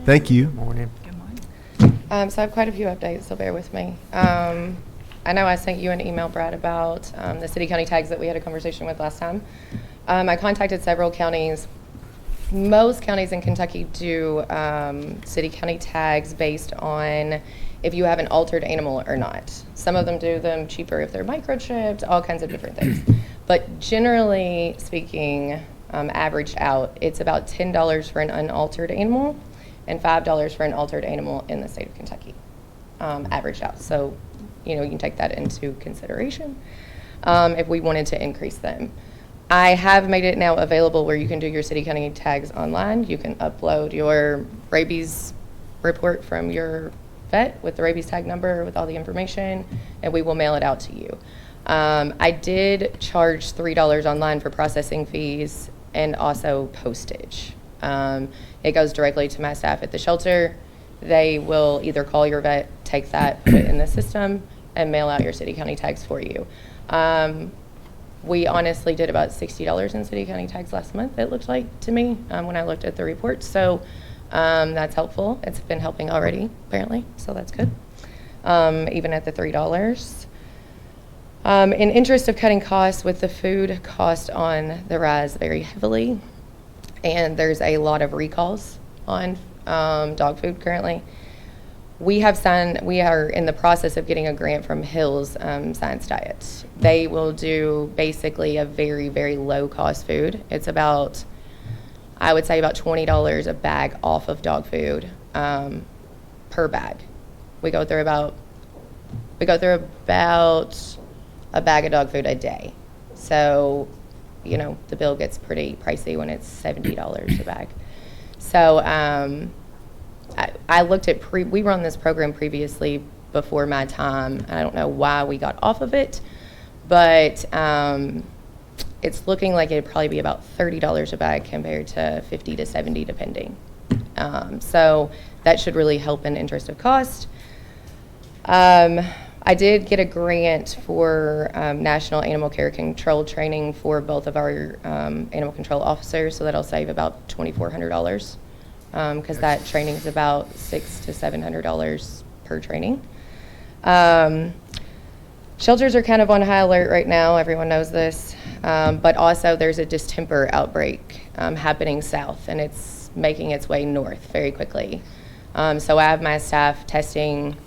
Thank you. Morning. Good morning. So I have quite a few updates, so bear with me. I know I sent you an email, Brad, about the city-county tags that we had a conversation with last time. I contacted several counties. Most counties in Kentucky do city-county tags based on if you have an altered animal or not. Some of them do them cheaper if they're microchipped, all kinds of different things. But generally speaking, averaged out, it's about $10 for an unaltered animal and $5 for an altered animal in the state of Kentucky, averaged out. So, you can take that into consideration if we wanted to increase them. I have made it now available where you can do your city-county tags online. You can upload your rabies report from your vet with the rabies tag number with all the information, and we will mail it out to you. I did charge $3 online for processing fees and also postage. It goes directly to my staff at the shelter. They will either call your vet, take that, put it in the system, and mail out your city-county tags for you. We honestly did about $60 in city-county tags last month, it looked like to me, when I looked at the report. So that's helpful. It's been helping already, apparently, so that's good, even at the $3. In interest of cutting costs, with the food cost on the rise very heavily, and there's a lot of recalls on dog food currently, we are in the process of getting a grant from Hill's Science Diet. They will do basically a very, very low cost food. It's about, I would say about $20 a bag off of dog food. per bag. We go through about a bag of dog food a day. So, you know, the bill gets pretty pricey when it's $70 a bag. So I looked at we were on this program previously before my time, and I don't know why we got off of it, but it's looking like it'd probably be about $30 a bag compared to $50 to $70 depending. So that should really help in interest of cost. I did get a grant for National Animal Care Control training for both of our animal control officers, so that'll save about $2,400 because that training is about $600 to $700 per training. Shelters are kind of on high alert right now. Everyone knows this, but also there's a distemper outbreak happening south, and it's making its way north very quickly. So I have my staff testing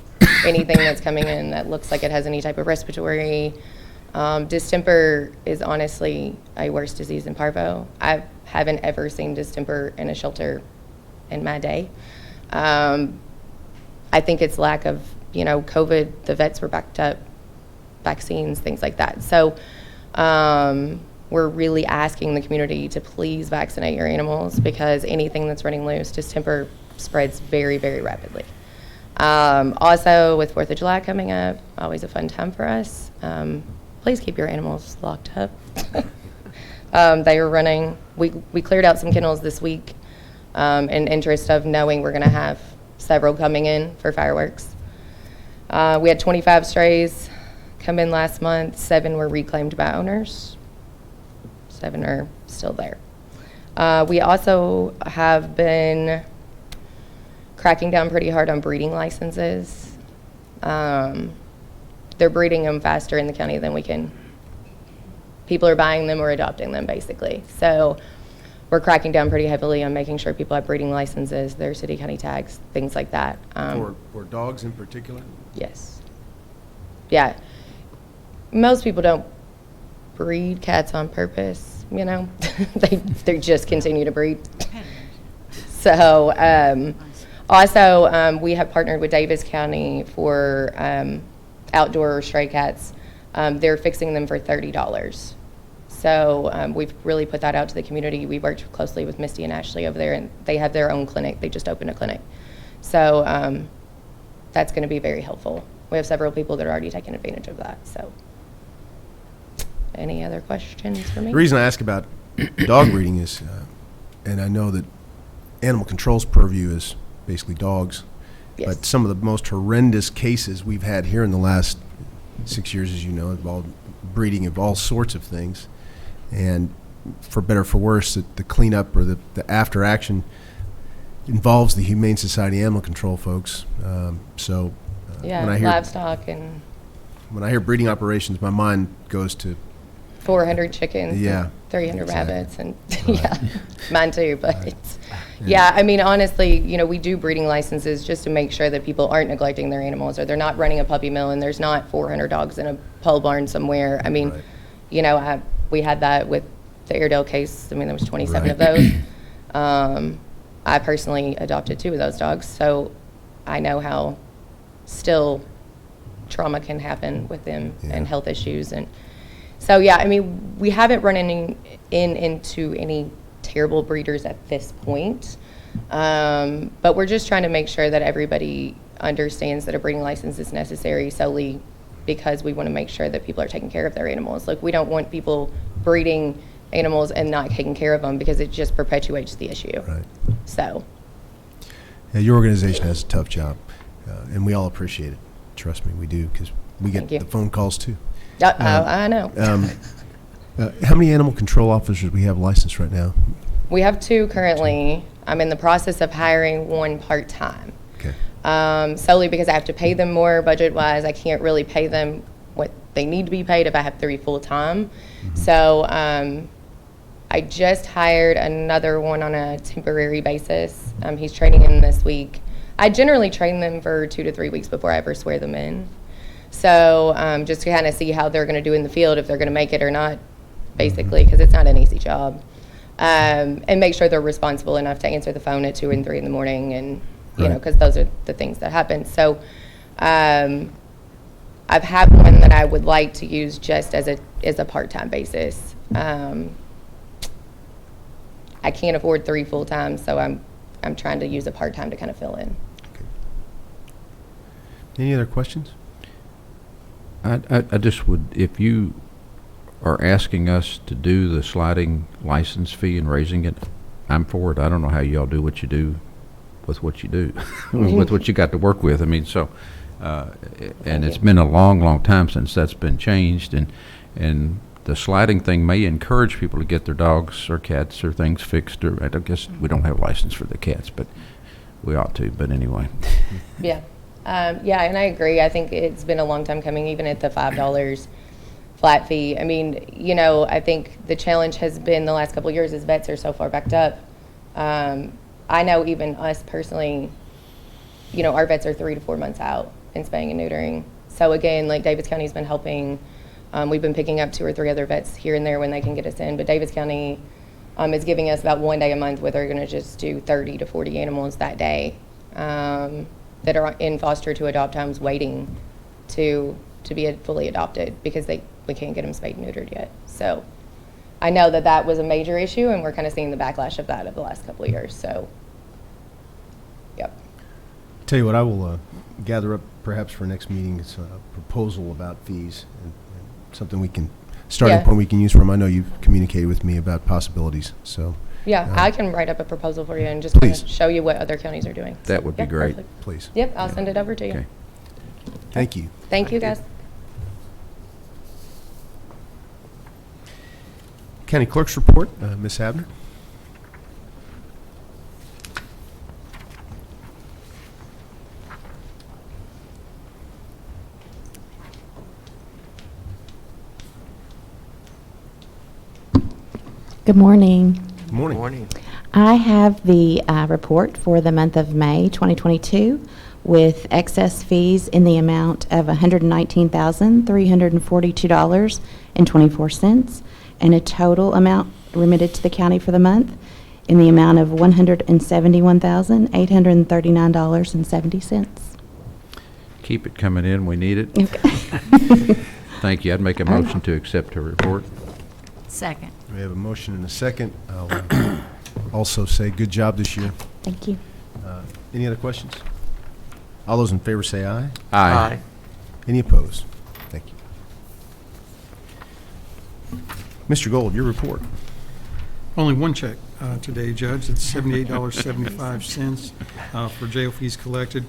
anything that's coming in that looks like it has any type of respiratory. Distemper is honestly a worse disease than parvo. I haven't ever seen distemper in a shelter in my day. I think it's lack of, COVID, the vets were backed up, vaccines, things like that. So we're really asking the community to please vaccinate your animals because anything that's running loose, distemper spreads very, very rapidly. Also, with 4th of July coming up, always a fun time for us. Please keep your animals locked up. They are running. We cleared out some kennels this week in interest of knowing we're going to have several coming in for fireworks. We had 25 strays come in last month. 7 were reclaimed by owners. 7 are still there. We also have been cracking down pretty hard on breeding licenses. They're breeding them faster in the county than we can. People are buying them or adopting them, basically. So we're cracking down pretty heavily on making sure people have breeding licenses, their city county tags, things like that. For dogs in particular? Yes. Yeah. Most people don't breed cats on purpose, they just continue to breed. So also, we have partnered with Davis County for outdoor stray cats. They're fixing them for $30. So we've really put that out to the community. We worked closely with Misty and Ashley over there, and they have their own clinic. They just opened a clinic. So that's going to be very helpful. We have several people that are already taking advantage of that. So any other questions for me? The reason I ask about dog breeding is, and I know that animal control's purview is basically dogs, Yes. but some of the most horrendous cases we've had here in the last 6 years, as you know, involved breeding of all sorts of things. And for better or for worse, the cleanup or the after action involves the Humane Society Animal Control folks. Yeah, when I hear livestock and when I hear breeding operations, my mind goes to 400 chickens, Yeah, and 300 exactly. rabbits, and yeah, mine too. But yeah, I mean, honestly, we do breeding licenses just to make sure that people aren't neglecting their animals, or they're not running a puppy mill, and there's not 400 dogs in a pole barn somewhere. I mean, Right. we had that with the Airedale case. I mean, there was 27 of those. I personally adopted 2 of those dogs, so I know how still trauma can happen with them and health issues. And so, yeah, I mean, we haven't run into any terrible breeders at this point, but we're just trying to make sure that everybody understands that a breeding license is necessary solely because we want to make sure that people are taking care of their animals. Like, we don't want people breeding animals and not taking care of them because it just perpetuates the issue. Right. So, Yeah, your organization has a tough job, and we all appreciate it. Trust me, we do, because we get Thank you. the phone calls too. I know. How many animal control officers we have licensed right now? We have 2 currently. I'm in the process of hiring 1 part-time. Okay. Solely because I have to pay them more budget-wise. I can't really pay them what they need to be paid if I have 3 full-time. So I just hired another one on a temporary basis. He's training in this week. I generally train them for 2 to 3 weeks before I ever swear them in. So just to kind of see how they're going to do in the field, if they're going to make it or not, basically, because it's not an easy job. And make sure they're responsible enough to answer the phone at 2 and 3 in the morning and you know, Right. because those are the things that happen. So I've had one that I would like to use just as a part-time basis. I can't afford 3 full-time, so I'm trying to use a part-time to kind of fill in. Any other questions? I just would, if you are asking us to do the sliding license fee and raising it, I'm for it. I don't know how y'all do what you do with what you do, with what you got to work with. I mean, so, and it's been a long, long time since that's been changed, and the sliding thing may encourage people to get their dogs or cats or things fixed, or I guess we don't have a license for the cats, but we ought to, but anyway. Yeah. Yeah, and I agree. I think it's been a long time coming, even at the $5 flat fee. I mean, you know, I think the challenge has been the last couple of years is vets are so far backed up. I know even us personally, you know, our vets are 3 to 4 months out in spaying and neutering. So again, like Davis County's been helping. We've been picking up 2 or 3 other vets here and there when they can get us in. But Davis County is giving us about 1 day a month where they're going to just do 30 to 40 animals that day that are in foster to adopt homes waiting to be fully adopted because we can't get them spayed and neutered yet. So I know that was a major issue, and we're kind of seeing the backlash of that over the last couple of years. So, yep. Tell you what, I will gather up perhaps for next meeting a proposal about fees and something we can, starting point we can use from. I know you've communicated with me about possibilities, so. Yeah, I can write up a proposal for you and just kind of show you what other counties are doing. That would be Yeah, great. perfect. Please. Yep, I'll send it over to you. Okay. Thank you. Thank you, guys. County Clerk's report, Ms. Abner. Good morning. Good morning. Morning. I have the report for the month of May 2022 with excess fees in the amount of $119,342.24 and a total amount remitted to the county for the month in the amount of $171,839.70. Keep it coming in, we need it. Okay. Thank you. I'd make a motion to accept her report. Second. We have a motion and a second. I'll also say good job this year. Thank you. Any other questions? All those in favor say aye. Aye. Any opposed? Thank you. Mr. Gold, your report. Only one check today, Judge. It's $78.75 for jail fees collected.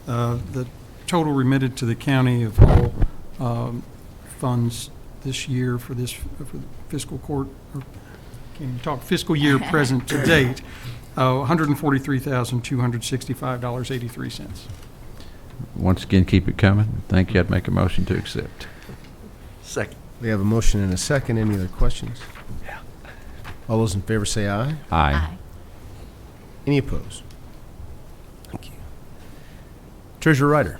The total remitted to the county of all funds this year for the fiscal court, or can't even talk, fiscal year present to date, $143,265.83. Once again, keep it coming. Thank you. I'd make a motion to accept. Second. We have a motion and a second. Any other questions? All those in favor say aye. Aye. Any opposed? Thank you. Treasurer Ryder.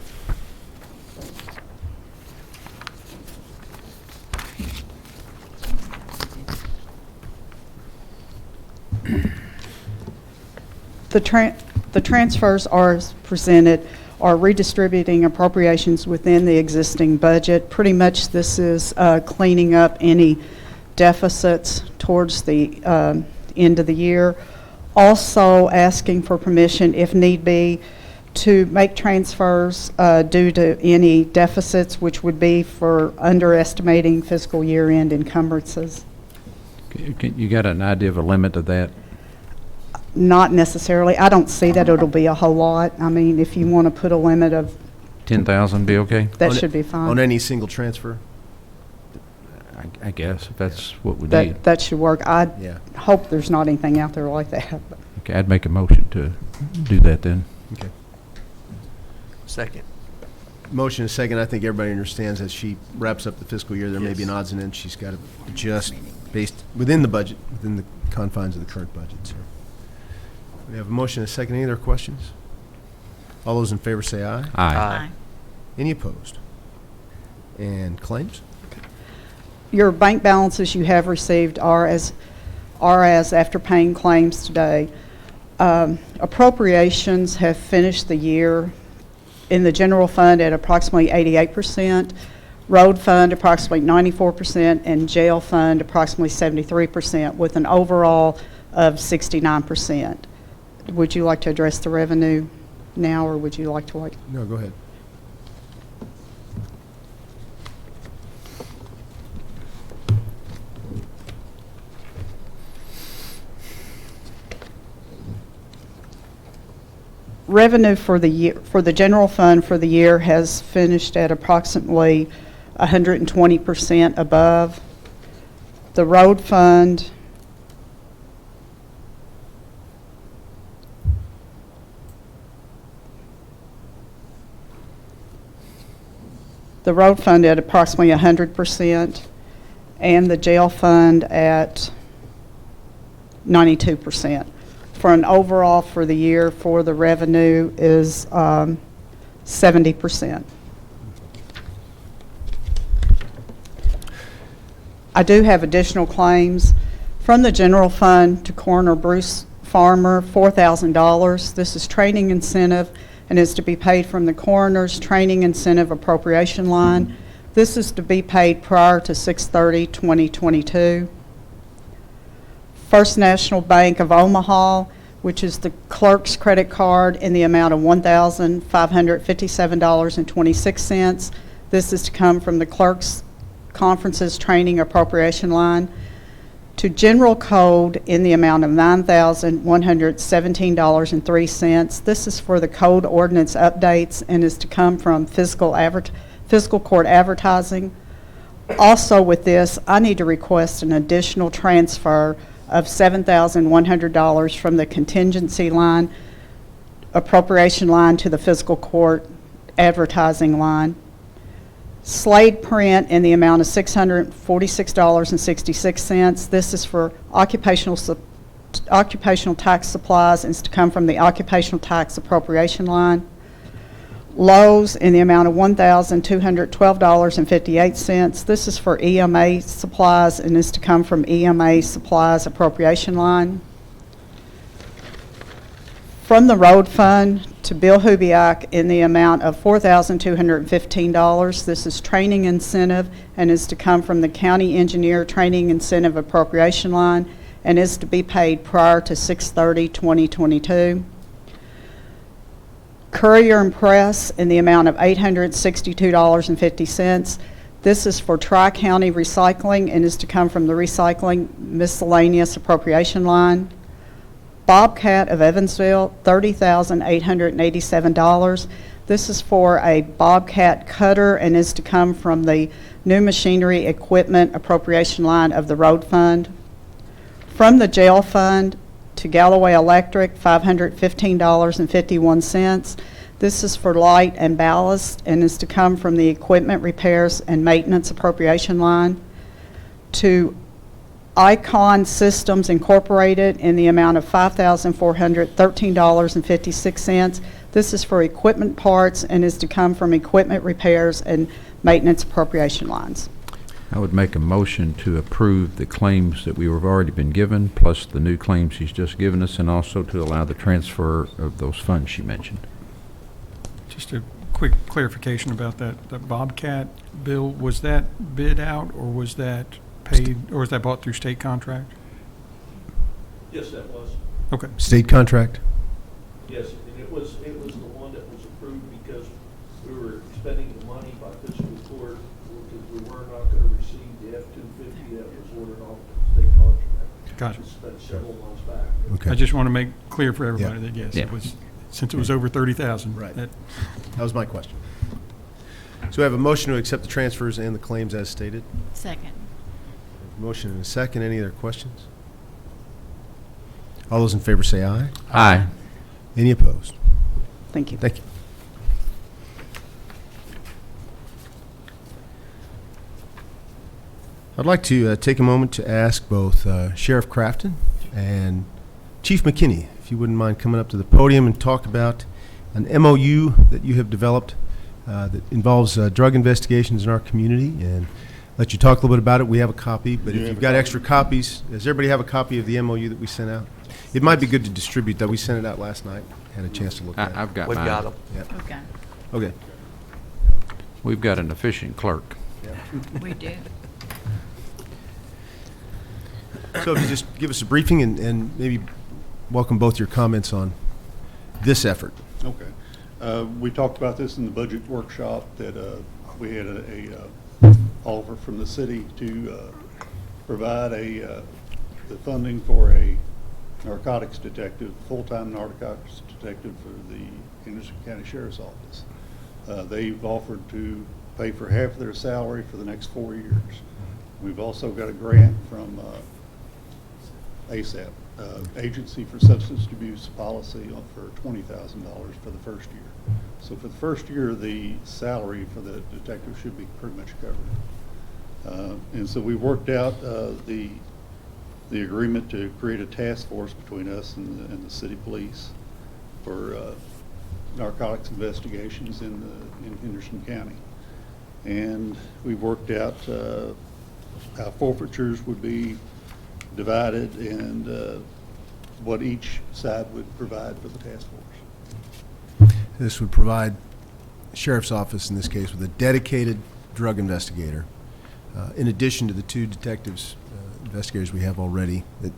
The transfers are as presented are redistributing appropriations within the existing budget. Pretty much this is cleaning up any deficits towards the end of the year. Also asking for permission, if need be, to make transfers due to any deficits, which would be for underestimating fiscal year-end encumbrances. You got an idea of a limit of that? Not necessarily. I don't see that it'll be a whole lot. I mean, if you want to put a limit of, 10,000 be okay? that should be fine. On any single transfer? I guess, if that's what we need. That should work. I Yeah. hope there's not anything out there like that. Okay, I'd make a motion to do that then. Okay. Second. Motion is second. I think everybody understands as she wraps up the fiscal year, there may be an odds and ends she's got to adjust based within the budget, within the confines of the current budget. So we have a motion and a second. Any other questions? All those in favor say aye. Aye. Any opposed? And claims? Your bank balances you have received are as after paying claims today. Appropriations have finished the year in the general fund at approximately 88%, road fund approximately 94%, and jail fund approximately 73%, with an overall of 69%. Would you like to address the revenue now, or would you like to wait? No, go ahead. Revenue for the year, for the general fund for the year, has finished at approximately 120% above. The road fund at approximately 100%, and the jail fund at 92%. For an overall for the year for the revenue is 70%. I do have additional claims. From the general fund to Coroner Bruce Farmer, $4,000. This is training incentive and is to be paid from the coroner's training incentive appropriation line. This is to be paid prior to 6/30/2022. First National Bank of Omaha, which is the clerk's credit card, in the amount of $1,557.26. This is to come from the clerk's conferences training appropriation line. To general code in the amount of $9,117.03. This is for the code ordinance updates and is to come from fiscal court advertising. Also with this, I need to request an additional transfer of $7,100 from the contingency line, appropriation line, to the fiscal court advertising line. Slade print in the amount of $646.66. This is for occupational tax supplies and is to come from the occupational tax appropriation line. Lowe's in the amount of $1,212.58. This is for EMA supplies and is to come from EMA supplies appropriation line. From the road fund to Bill Hubiak in the amount of $4,215. This is training incentive and is to come from the county engineer training incentive appropriation line and is to be paid prior to 6/30/2022. Courier and Press in the amount of $862.50. This is for Tri-County Recycling and is to come from the Recycling Miscellaneous Appropriation line. Bobcat of Evansville, $30,887. This is for a Bobcat cutter and is to come from the New Machinery Equipment Appropriation line of the Road Fund. From the Jail Fund to Galloway Electric, $515.51. This is for light and ballast and is to come from the Equipment Repairs and Maintenance Appropriation line. To Icon Systems Incorporated in the amount of $5,413.56. This is for equipment parts and is to come from Equipment Repairs and Maintenance Appropriation lines. I would make a motion to approve the claims that we have already been given, plus the new claims he's just given us, and also to allow the transfer of those funds she mentioned. Just a quick clarification about that Bobcat bill. Was that bid out, or was that paid, or was that bought through state contract? Yes, that was. Okay. State contract? Yes, and it was the one that was approved because we were expending the money by fiscal court because we were not going to receive the F-250 that was ordered off the state contract. Gotcha. It's been several months back. Okay. I just want to make clear for everybody that yes, Yeah. it was, since it was over 30,000. Right. That was my question. So we have a motion to accept the transfers and the claims as stated. Second. Motion and a second. Any other questions? All those in favor say aye. Aye. Any opposed? Thank you. Thank you. I'd like to take a moment to ask both Sheriff Crafton and Chief McKinney, if you wouldn't mind coming up to the podium and talk about an MOU that you have developed that involves drug investigations in our community, and let you talk a little bit about it. We have a copy, but if you've got extra copies, does everybody have a copy of the MOU that we sent out? It might be good to distribute that. We sent it out last night. Had a chance to look at it. I've got We've mine. got them. Yeah. Okay, Okay. We've got an efficient clerk. we do. So if you just give us a briefing and maybe welcome both your comments on this effort. Okay. We talked about this in the budget workshop, that we had a offer from the city to provide the funding for a narcotics detective, full-time narcotics detective for the Henderson County Sheriff's Office. They've offered to pay for half of their salary for the next 4 years. We've also got a grant from ASAP, Agency for Substance Abuse Policy, for $20,000 for the first year. So for the first year, the salary for the detective should be pretty much covered. And so we worked out the agreement to create a task force between us and the city police for narcotics investigations in Henderson County. And we worked out how forfeitures would be divided and what each side would provide for the task force. This would provide the Sheriff's Office, in this case, with a dedicated drug investigator, in addition to the 2 detectives, investigators we have already that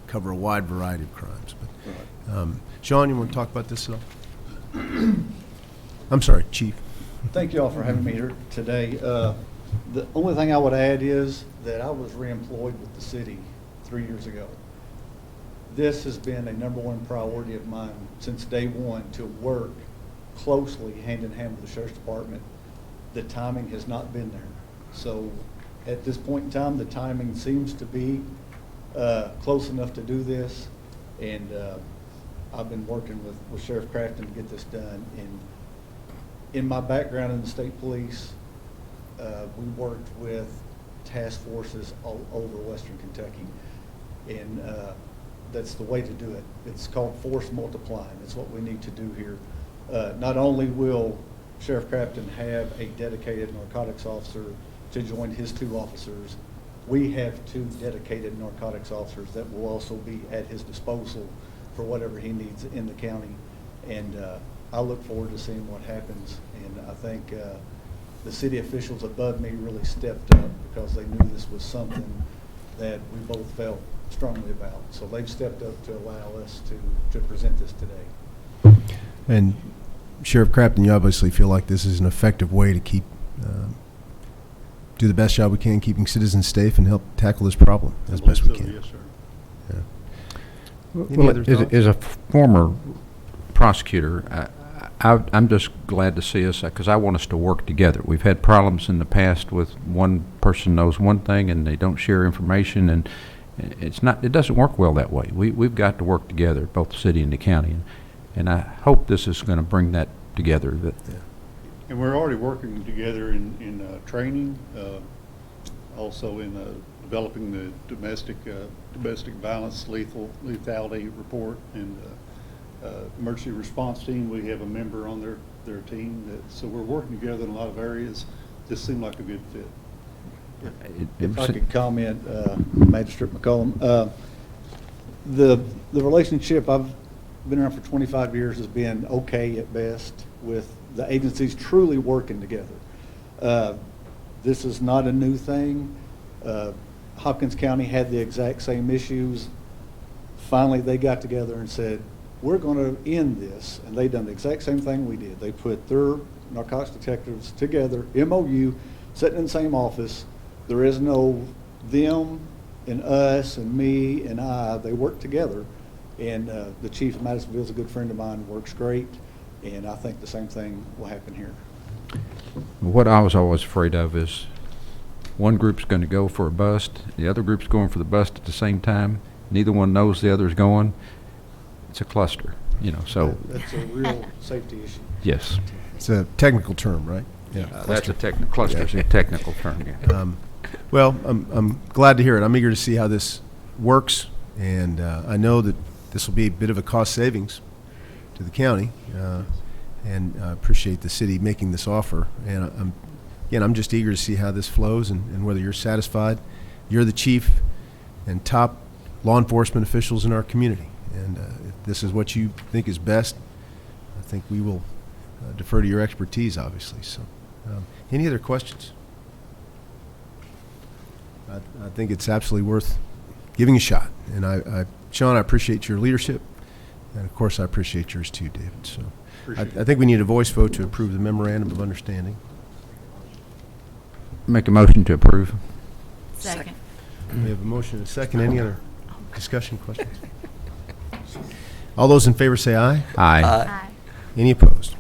cover a wide variety of crimes. But, Sean, you want to talk about this at all? I'm sorry, Chief. Thank you all for having me here today. The only thing I would add is that I was reemployed with the city 3 years ago. This has been a #1 priority of mine since day one, to work closely hand in hand with the Sheriff's Department. The timing has not been there. So at this point in time, the timing seems to be close enough to do this. And I've been working with Sheriff Crafton to get this done. And in my background in the state police, we worked with task forces all over Western Kentucky. And that's the way to do it. It's called force multiplying. It's what we need to do here. Not only will Sheriff Crafton have a dedicated narcotics officer to join his 2 officers, we have 2 dedicated narcotics officers that will also be at his disposal for whatever he needs in the county. And I look forward to seeing what happens. And I think the city officials above me really stepped up, because they knew this was something that we both felt strongly about. So they've stepped up to allow us to present this today. And Sheriff Crafton, you obviously feel like this is an effective way to keep do the best job we can keeping citizens safe and help tackle this problem as best we can. Yes, sir. Yeah. Any Well, other thoughts? as a former prosecutor, I'm just glad to see us, because I want us to work together. We've had problems in the past with one person knows one thing and they don't share information, and it doesn't work well that way. We've got to work together, both the city and the county, and I hope this is going to bring that together. And we're already working together in training, also in developing the domestic violence lethality report, and emergency response team. We have a member on their team, so we're working together in a lot of areas. This seemed like a good fit. If I could comment, Magistrate McCollum, the relationship, I've been around for 25 years, has been okay at best, with the agencies truly working together. This is not a new thing. Hopkins County had the exact same issues. Finally, they got together and said, we're going to end this. And they've done the exact same thing we did. They put their narcotics detectives together, MOU, sitting in the same office. There is no them and us and me and I. They work together. And the chief of Madisonville is a good friend of mine, works great. And I think the same thing will happen here. What I was always afraid of is one group's going to go for a bust, the other group's going for the bust at the same time. Neither one knows the other's going. It's a cluster, so. That's a real safety issue. Yes. It's a technical term, right? Yeah. That's a cluster's a technical term, yeah. Well, I'm glad to hear it. I'm eager to see how this works, and I know that this will be a bit of a cost savings to the county, and I appreciate the city making this offer. And I'm just eager to see how this flows and whether you're satisfied. You're the chief and top law enforcement officials in our community, And if this is what you think is best, I think we will defer to your expertise, obviously. So, any other questions? I think it's absolutely worth giving a shot. And Sean, I appreciate your leadership. And of course, I appreciate yours too, David. So I think we need a voice vote to approve the memorandum of understanding. Make a motion to approve. Second. We have a motion and a second. Any other discussion, questions? All those in favor say aye. Aye. Aye. Any opposed?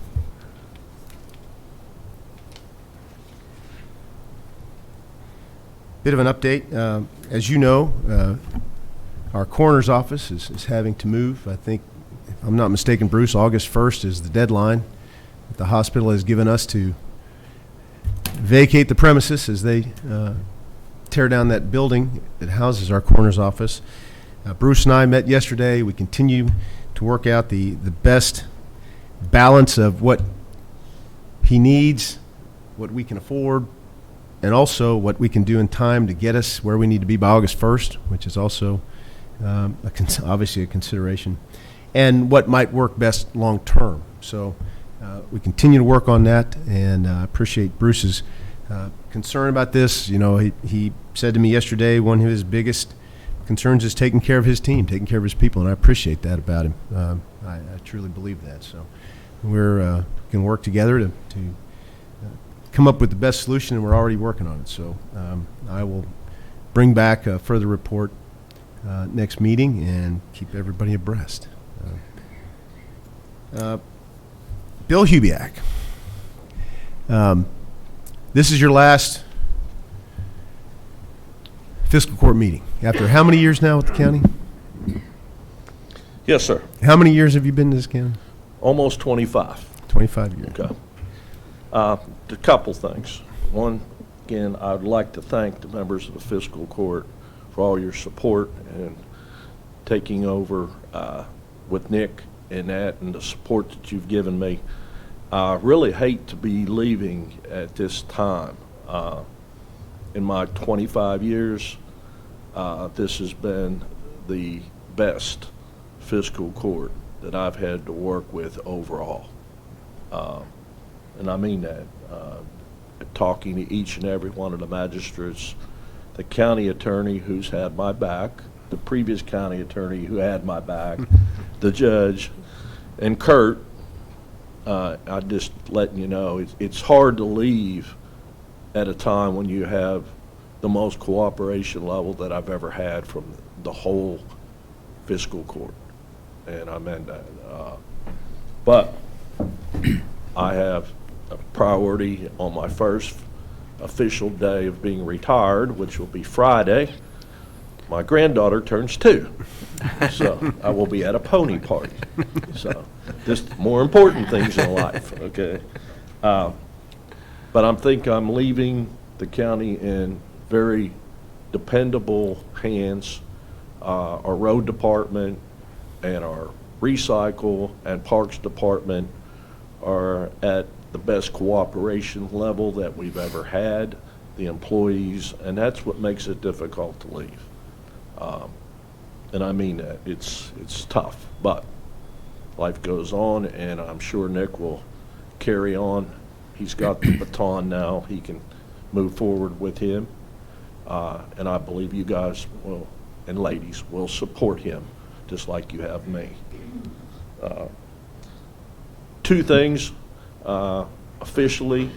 Bit of an update. As you know, our coroner's office is having to move. I think, if I'm not mistaken, Bruce, August 1st is the deadline that the hospital has given us to vacate the premises as they tear down that building that houses our coroner's office. Bruce and I met yesterday. We continue to work out the best balance of what he needs, what we can afford, and also what we can do in time to get us where we need to be by August 1st, which is also obviously a consideration, and what might work best long term. So we continue to work on that, and I appreciate Bruce's concern about this. You know, he said to me yesterday one of his biggest concerns is taking care of his team, taking care of his people, and I appreciate that about him. I truly believe that. So we're going to work together to come up with the best solution, and we're already working on it. So I will bring back a further report next meeting and keep everybody abreast. Bill Hubiak, this is your last fiscal court meeting. After how many years now with the county? Yes, sir. How many years have you been in this county? Almost 25. 25 years. Okay. A couple things. One, again, I would like to thank the members of the fiscal court for all your support and taking over with Nick and that, and the support that you've given me. I really hate to be leaving at this time. In my 25 years, this has been the best fiscal court that I've had to work with overall. And I mean that. Talking to each and every one of the magistrates, the county attorney who's had my back, the previous county attorney who had my back, the judge, and Kurt, I just letting you know, it's hard to leave at a time when you have the most cooperation level that I've ever had from the whole fiscal court. And I meant that. But I have a priority on my first official day of being retired, which will be Friday. My granddaughter turns 2, so I will be at a pony party. So just more important things in life, okay? But I think I'm leaving the county in very dependable hands. Our road department and our recycle and parks department are at the best cooperation level that we've ever had, the employees, and that's what makes it difficult to leave. And I mean that. It's tough, but life goes on, and I'm sure Nick will carry on. He's got the baton now. He can move forward with him, and I believe you guys will, and ladies, will support him just like you have me. 2 things. Officially,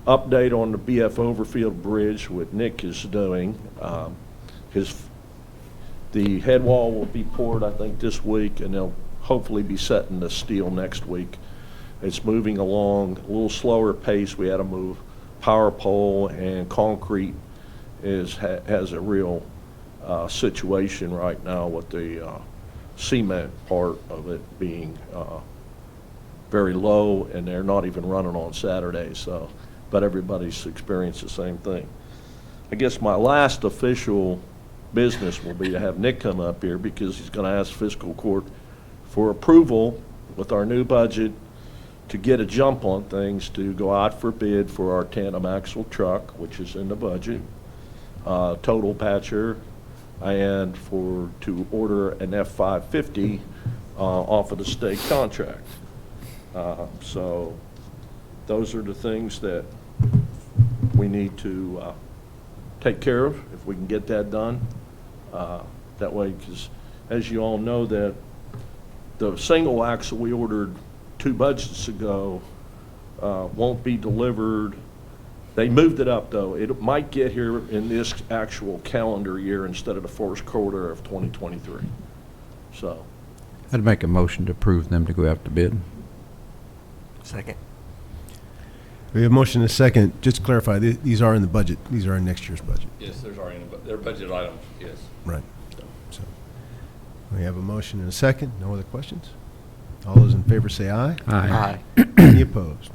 update on the BF Overfield Bridge, what Nick is doing. The head wall will be poured, I think, this week, and they'll hopefully be setting the steel next week. It's moving along a little slower pace. We had to move power pole, and concrete has a real situation right now with the cement part of it being very low, and they're not even running on Saturdays. So, but everybody's experienced the same thing. I guess my last official business will be to have Nick come up here, because he's going to ask fiscal court for approval with our new budget to get a jump on things, to go out for bid for our tandem axle truck, which is in the budget, total patcher, and to order an F-550 off of the state contract. So those are the things that we need to take care of, if we can get that done. That way, because as you all know, that the single axle we ordered 2 budgets ago won't be delivered. They moved it up, though. It might get here in this actual calendar year instead of the first quarter of 2023. So, I'd make a motion to approve them to go out to bid. Second. We have a motion and a second. Just to clarify, these are in the budget. These are in next year's budget. Yes, there's already, they're budget items, yes. Right. So we have a motion and a second. No other questions? All those in favor say aye. Aye. Any opposed?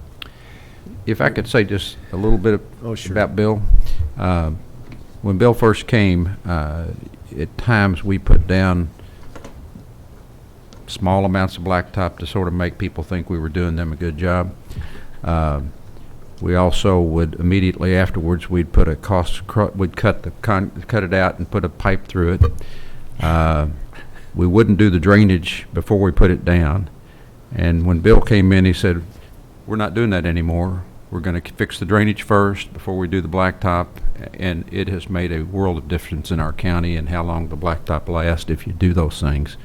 If I could say just a little bit about Bill. When Bill first came, at times we put down small amounts of blacktop to sort of make people think we were doing them a good job. We also would immediately afterwards, we'd put we'd cut it out and put a pipe through it. We wouldn't do the drainage before we put it down. And when Bill came in, he said, "We're not doing that anymore. We're going to fix the drainage first before we do the blacktop." And it has made a world of difference in our county and how long the blacktop lasts if you do those things.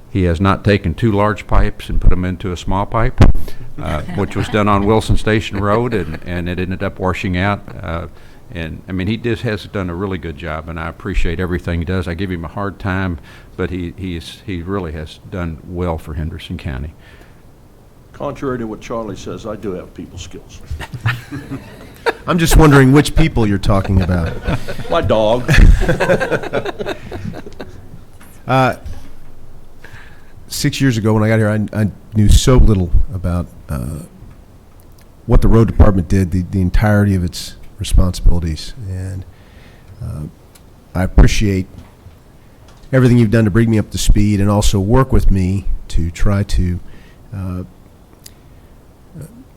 He has not taken 2 large pipes and put them into a small pipe, which was done on Wilson Station Road, and it ended up washing out. And I mean, he just has done a really good job, and I appreciate everything he does. I give him a hard time, but he really has done well for Henderson County. contrary to what Charlie says, I do have people skills. I'm just wondering which people you're talking about. My dog. 6 years ago when I got here, I knew so little about what the road department did, the entirety of its responsibilities. And I appreciate everything you've done to bring me up to speed and also work with me to try to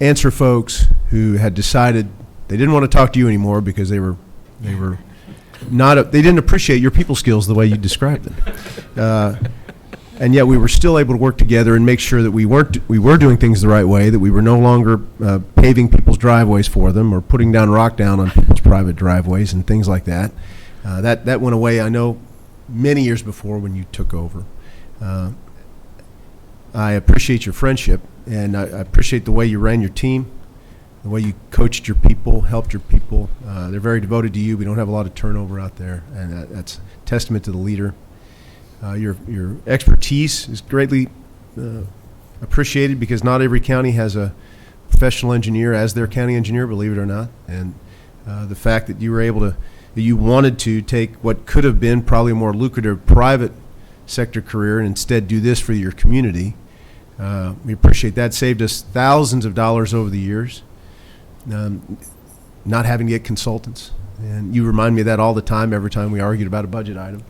answer folks who had decided they didn't want to talk to you anymore because they didn't appreciate your people skills the way you described them. And yet we were still able to work together and make sure that we were doing things the right way, that we were no longer paving people's driveways for them or putting down rock down on people's private driveways and things like that. That went away, I know, many years before when you took over. I appreciate your friendship, and I appreciate the way you ran your team, the way you coached your people, helped your people. They're very devoted to you. We don't have a lot of turnover out there, and that's a testament to the leader. Your expertise is greatly appreciated because not every county has a professional engineer as their county engineer, believe it or not. And the fact that you were able to, that you wanted to take what could have been probably a more lucrative private sector career and instead do this for your community, we appreciate that. Saved us thousands of dollars over the years, not having to get consultants. And you remind me of that all the time, every time we argued about a budget item.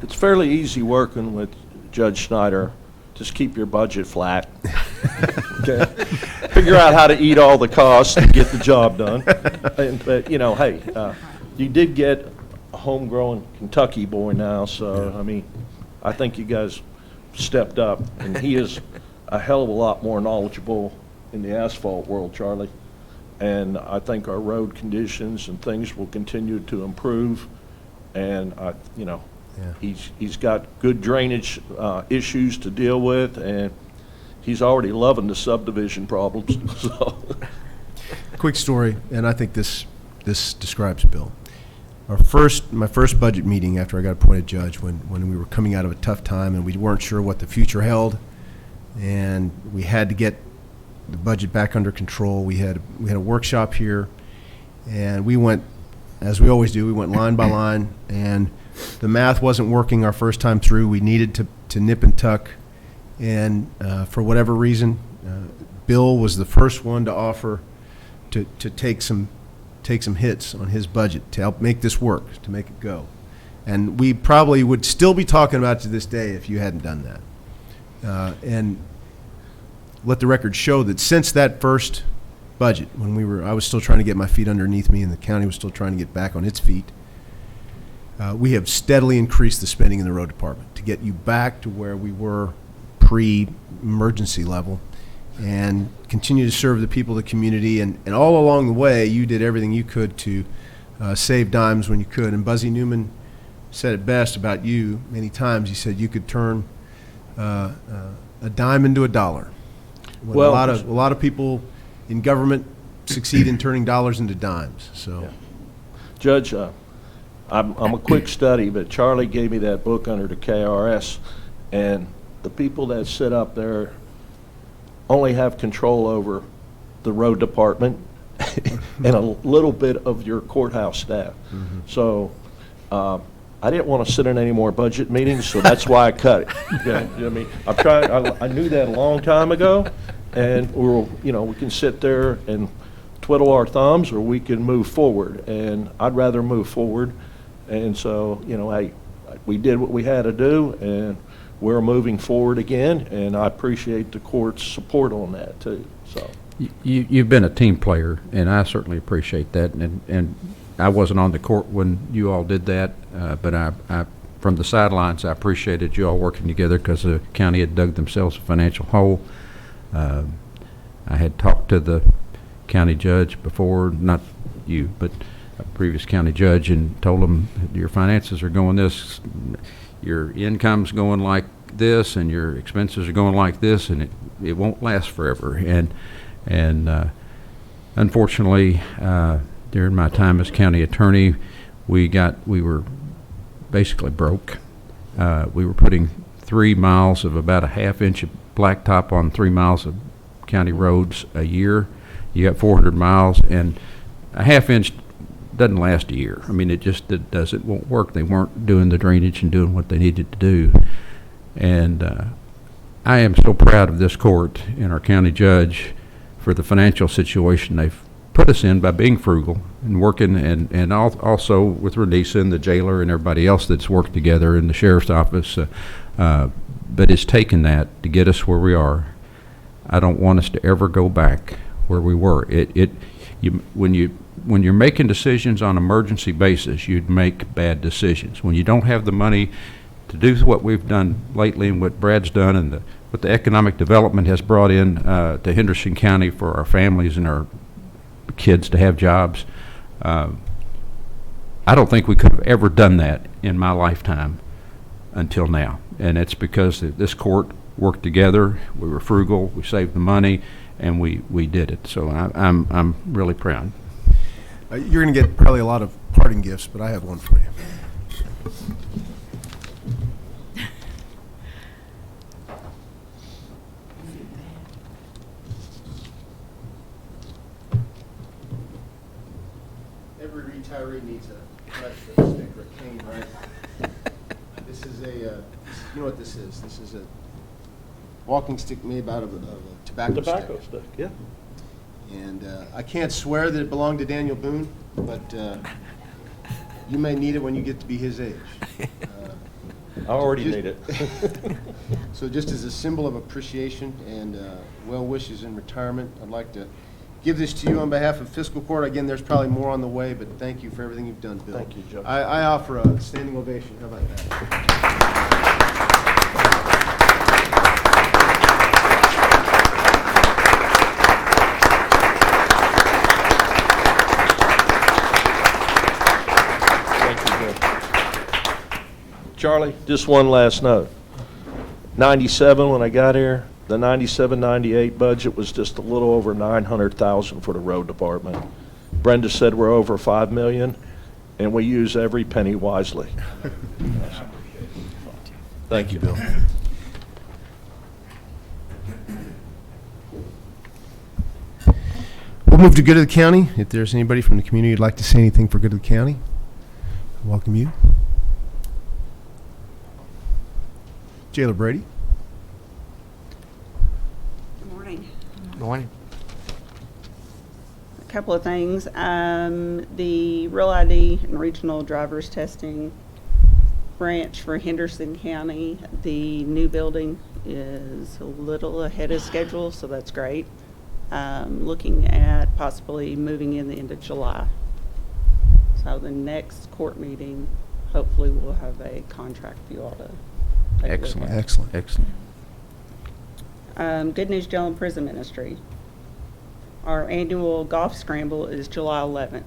It's fairly easy working with Judge Snyder. Just keep your budget flat. Okay? Figure out how to eat all the costs and get the job done. But, you know, hey, you did get a homegrown Kentucky boy now, so, I mean, I think you guys stepped up. And he is a hell of a lot more knowledgeable in the asphalt world, Charlie. And I think our road conditions and things will continue to improve. And, you know, he's got good drainage issues to deal with, and he's already loving the subdivision problems. So. Quick story, and I think this describes Bill. My first budget meeting after I got appointed judge, when we were coming out of a tough time and we weren't sure what the future held, and we had to get the budget back under control. We had a workshop here, and we went, as we always do, we went line by line, and the math wasn't working our first time through. We needed to nip and tuck, and for whatever reason, Bill was the first one to offer to take some hits on his budget to help make this work, to make it go. And we probably would still be talking about it to this day if you hadn't done that. And let the record show that since that first budget, when I was still trying to get my feet underneath me and the county was still trying to get back on its feet, we have steadily increased the spending in the road department to get you back to where we were pre-emergency level and continue to serve the people of the community. And all along the way, you did everything you could to save dimes when you could. And Buzzy Newman said it best about you many times. He said you could turn a dime into a dollar. Well, a lot of people in government succeed in turning dollars into dimes. So, yeah. Judge, I'm a quick study, but Charlie gave me that book under the KRS, and the people that sit up there only have control over the road department and a little bit of your courthouse staff. Mm-hmm. So I didn't want to sit in any more budget meetings, so that's why I cut it. Okay? You know what I mean? I've tried. I knew that a long time ago, and we can sit there and twiddle our thumbs, or we can move forward. And I'd rather move forward. And so, hey, we did what we had to do, and we're moving forward again. And I appreciate the court's support on that too. So you've been a team player, and I certainly appreciate that. And I wasn't on the court when you all did that, but I from the sidelines, I appreciated you all working together because the county had dug themselves a financial hole. I had talked to the county judge before, not you, but a previous county judge, and told him your finances are going this, your income's going like this, and your expenses are going like this, and it won't last forever. And unfortunately, during my time as county attorney, we were basically broke. We were putting 3 miles of about a half-inch of blacktop on 3 miles of county roads a year. You got 400 miles, and a half-inch doesn't last a year. I mean, it won't work. They weren't doing the drainage and doing what they needed to do. And I am so proud of this court and our county judge for the financial situation they've put us in by being frugal and working, and also with Renisa and the jailer and everybody else that's worked together in the sheriff's office. But it's taken that to get us where we are. I don't want us to ever go back where we were. When you're making decisions on emergency basis, you'd make bad decisions. When you don't have the money to do what we've done lately and what Brad's done and what the economic development has brought in to Henderson County for our families and our kids to have jobs, I don't think we could have ever done that in my lifetime until now. And it's because this court worked together. We were frugal. We saved the money, and we did it. So I'm really proud. You're going to get probably a lot of parting gifts, but I have one for you. Every retiree needs a flashlight stick or a cane, right? This is you know what this is? This is a walking stick made out of a tobacco stick. Yeah. And I can't swear that it belonged to Daniel Boone, but you may need it when you get to be his age. I already need it. So just as a symbol of appreciation and well wishes in retirement, I'd like to give this to you on behalf of Fiscal Court. Again, there's probably more on the way, but thank you for everything you've done, Bill. Thank you, Judge. I offer a standing ovation. How about that? Charlie, just one last note. 97, when I got here, the 97-98 budget was just a little over $900,000 for the road department. Brenda said we're over $5 million, and we use every penny wisely. Thank you, Bill. We'll move to good of the county. If there's anybody from the community who'd like to say anything for good of the county, I welcome you. Jailer Brady. Good morning. Good morning. A couple of things. The Real ID and regional driver's testing branch for Henderson County, the new building is a little ahead of schedule, so that's great. Looking at possibly moving in the end of July. So the next court meeting hopefully we'll have a contract for you all to take a look Excellent. at. Excellent. Excellent. Good News Jail and Prison Ministry. Our annual golf scramble is July 11th,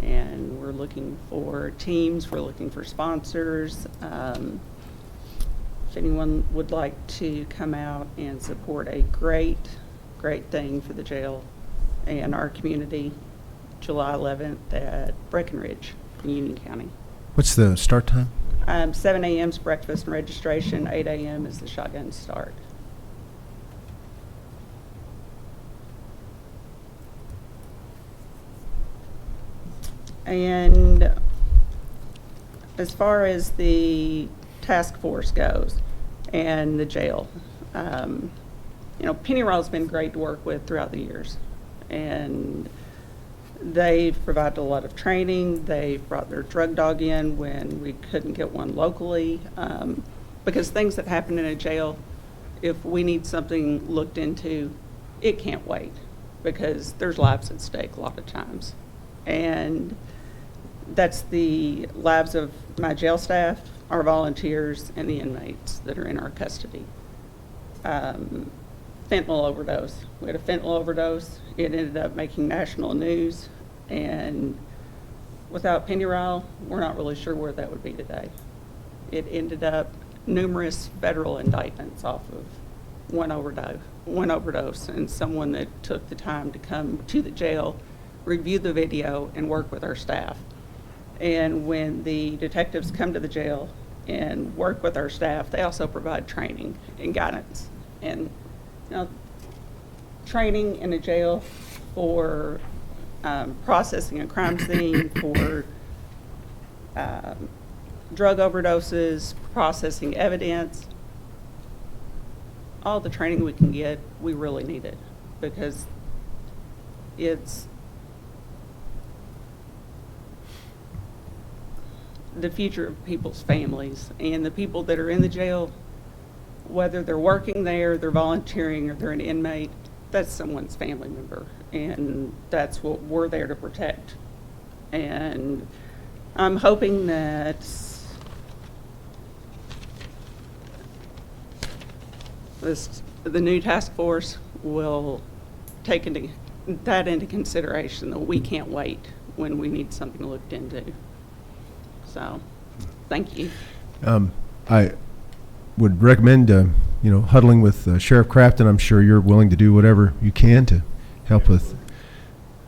and we're looking for teams, we're looking for sponsors. If anyone would like to come out and support a great thing for the jail and our community, July 11th at Breckenridge in Union County. What's the start time? 7 a.m. is breakfast and registration, 8 a.m. is the shotgun start. And as far as the task force goes and the jail, Penny Raw's been great to work with throughout the years. And they've provided a lot of training. They've brought their drug dog in when we couldn't get one locally. Because things that happen in a jail, if we need something looked into, it can't wait because there's lives at stake a lot of times. And that's the lives of my jail staff, our volunteers, and the inmates that are in our custody. Fentanyl overdose. We had a fentanyl overdose. It ended up making national news. And without Penny Raw, we're not really sure where that would be today. It ended up numerous federal indictments off of one overdose, and someone that took the time to come to the jail, review the video, and work with our staff. And when the detectives come to the jail and work with our staff, they also provide training and guidance. And training in a jail for processing a crime scene, for drug overdoses, processing evidence, all the training we can get, we really need it because it's the future of people's families and the people that are in the jail, whether they're working there, they're volunteering, or they're an inmate, that's someone's family member, and that's what we're there to protect. And I'm hoping that the new task force will take that into consideration, that we can't wait when we need something looked into. So, thank you. I would recommend, huddling with Sheriff Crafton. I'm sure you're willing to do whatever you can to help with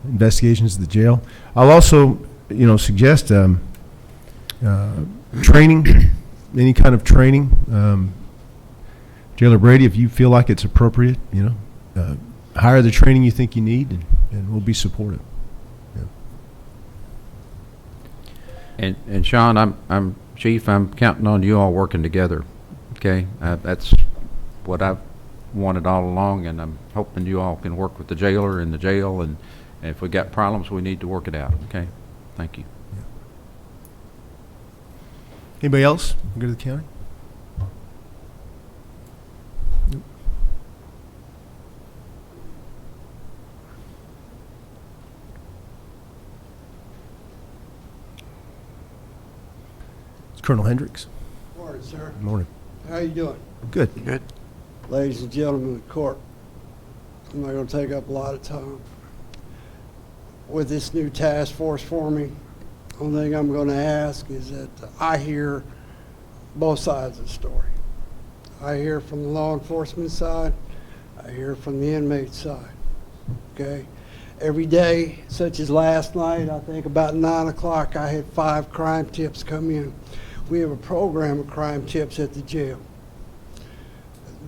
investigations at the jail. I'll also, suggest training, any kind of training. Jailer Brady, if you feel like it's appropriate, hire the training you think you need, and we'll be supportive. And Sean, I'm Chief, I'm counting on you all working together, okay? That's what I've wanted all along, and I'm hoping you all can work with the jailer in the jail, and if we got problems, we need to work it out, okay? Thank you. Anybody else? Go to the county? Nope. Colonel Hendricks. Morning, sir. Good morning. How you doing? Good. Good. Ladies and gentlemen of the court, I'm not going to take up a lot of time. With this new task force forming, the only thing I'm going to ask is that I hear both sides of the story. I hear from the law enforcement side, I hear from the inmate side, okay? Every day, such as last night, I think about 9 o'clock, I had 5 crime tips come in. We have a program of crime tips at the jail.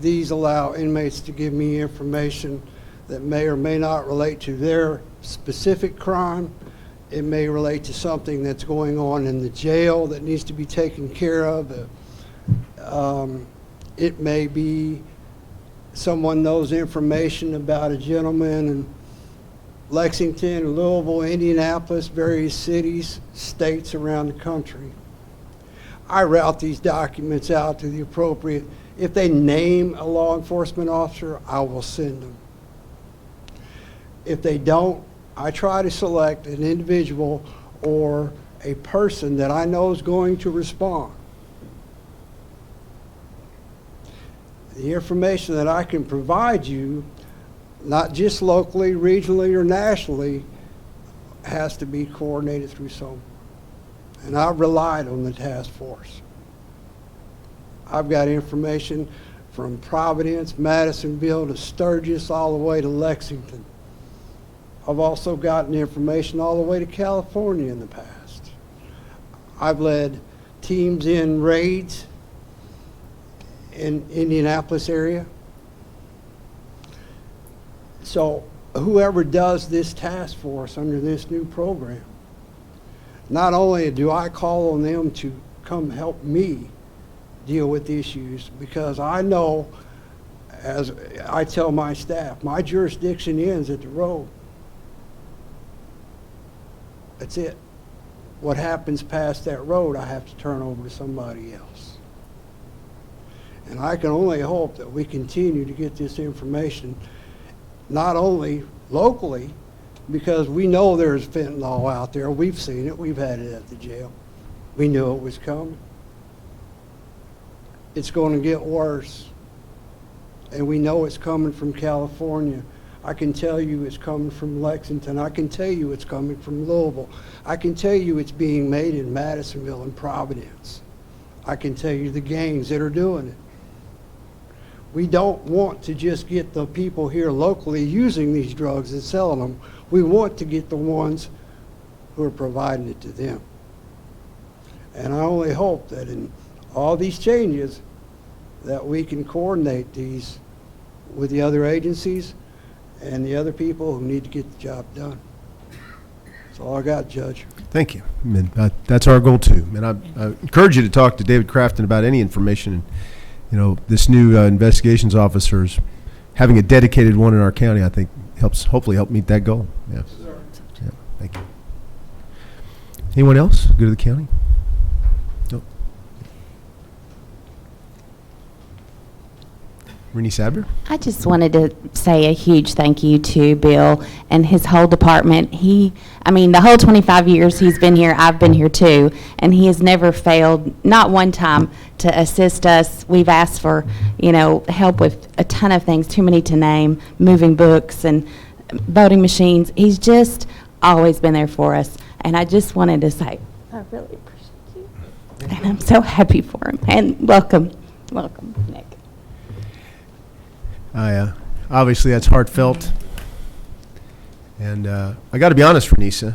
These allow inmates to give me information that may or may not relate to their specific crime. It may relate to something that's going on in the jail that needs to be taken care of. It may be someone knows information about a gentleman in Lexington, Louisville, Indianapolis, various cities, states around the country. I route these documents out to the appropriate. If they name a law enforcement officer, I will send them. If they don't, I try to select an individual or a person that I know is going to respond. The information that I can provide you, not just locally, regionally, or nationally, has to be coordinated through someone. And I've relied on the task force. I've got information from Providence, Madisonville to Sturgis, all the way to Lexington. I've also gotten information all the way to California in the past. I've led teams in raids in Indianapolis area. So whoever does this task force under this new program, not only do I call on them to come help me deal with the issues, because I know, as I tell my staff, my jurisdiction ends at the road. That's it. What happens past that road, I have to turn over to somebody else. And I can only hope that we continue to get this information, not only locally, because we know there's fentanyl out there. We've seen it. We've had it at the jail. We knew it was coming. It's going to get worse. And we know it's coming from California. I can tell you it's coming from Lexington. I can tell you it's coming from Louisville. I can tell you it's being made in Madisonville and Providence. I can tell you the gangs that are doing it. We don't want to just get the people here locally using these drugs and selling them. We want to get the ones who are providing it to them. And I only hope that in all these changes that we can coordinate these with the other agencies and the other people who need to get the job done. That's all I got, Judge. Thank you. And, that's our goal too. And I encourage you to talk to David Crafton about any information. You know, this new investigations officers, having a dedicated one in our county, I think hopefully help meet that goal. Yeah. Yeah. Thank you. Anyone else? Go to the county? Nope. Renee Sadler? I just wanted to say a huge thank you to Bill and his whole department. The whole 25 years he's been here, I've been here too, and he has never failed, not one time, to assist us. We've asked for, help with a ton of things, too many to name, moving books and voting machines. He's just always been there for us, and I just wanted to say, I really appreciate you, and I'm so happy for him. And welcome, Nick. Obviously that's heartfelt, and I got to be honest, Renisa,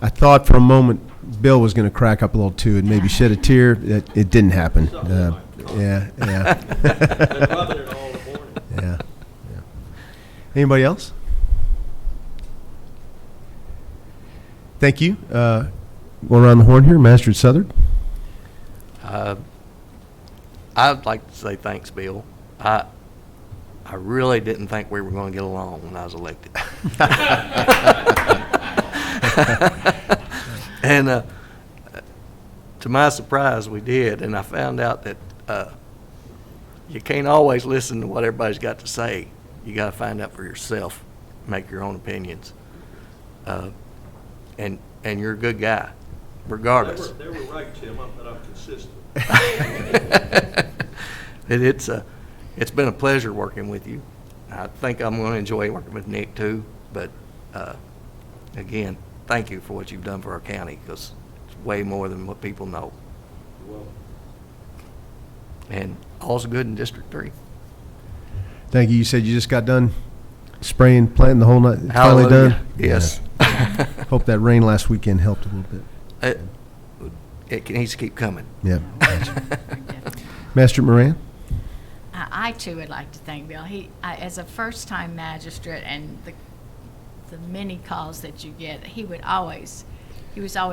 I thought for a moment Bill was going to crack up a little too and maybe shed a tear. It didn't happen. Yeah. Yeah. Anybody else? Thank you. Going around the horn here, Master Southard. I'd like to say thanks, Bill. I really didn't think we were going to get along when I was elected. And to my surprise, we did. And I found out that you can't always listen to what everybody's got to say. You got to find out for yourself, make your own opinions. And you're a good guy, regardless. They were right, Tim, but I'm consistent. It's been a pleasure working with you. I think I'm going to enjoy working with Nick too. But again, thank you for what you've done for our county, because it's way more than what people know. Well, and all's good in District 3. Thank you. You said you just got done spraying, planting the whole night. Finally Hallelujah. done? Yes. Yeah. Hope that rain last weekend helped a little bit. It needs to keep coming. Yeah. Master Moran? I too would like to thank Bill. As a first-time magistrate and the many calls that you get, he was always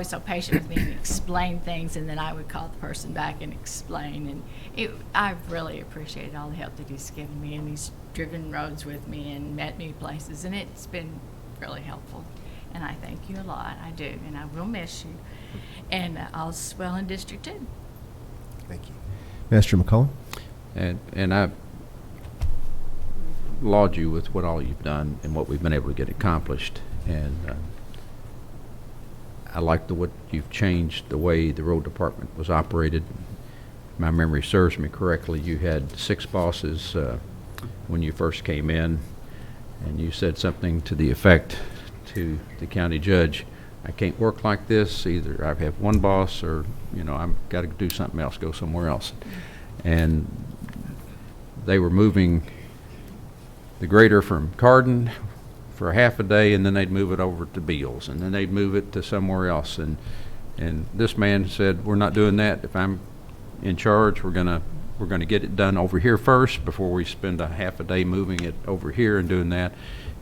so patient with me and explain things, and then I would call the person back and explain. And I've really appreciated all the help that he's given me, and he's driven roads with me and met me places, and it's been really helpful. And I thank you a lot. I do, and I will miss you. And all's well in District 2. Thank you. Master McCollum? And I laud you with what all you've done and what we've been able to get accomplished. And I like what you've changed the way the road department was operated. My memory serves me correctly, you had 6 bosses when you first came in, and you said something to the effect to the county judge, I can't work like this, either I have one boss or, I've got to do something else, go somewhere else. And they were moving the grader from Carden for a half a day, and then they'd move it over to Beals, and then they'd move it to somewhere else. And this man said, we're not doing that. If I'm in charge, we're gonna get it done over here first before we spend a half a day moving it over here and doing that.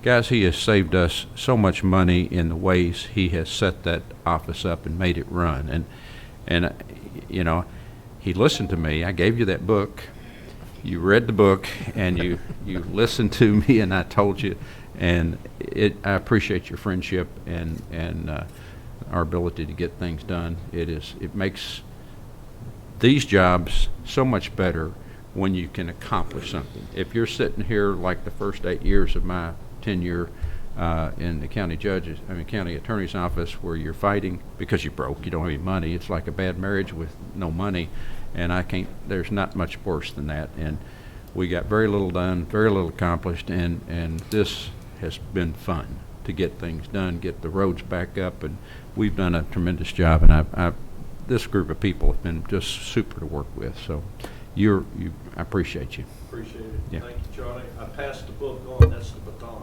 Guys, he has saved us so much money in the ways he has set that office up and made it run. And he listened to me. I gave you that book. You read the book, and you listened to me, and I told you. And I appreciate your friendship and our ability to get things done. It makes these jobs so much better when you can accomplish something. If you're sitting here like the first 8 years of my tenure in the county attorney's office, where you're fighting because you're broke, you don't have any money. It's like a bad marriage with no money, and there's not much worse than that. And we got very little done, very little accomplished, and this has been fun to get things done, get the roads back up, and we've done a tremendous job. And this group of people have been just super to work with. So I appreciate you. Appreciate it. Yeah. Thank you, Charlie. I passed the book on. That's the baton.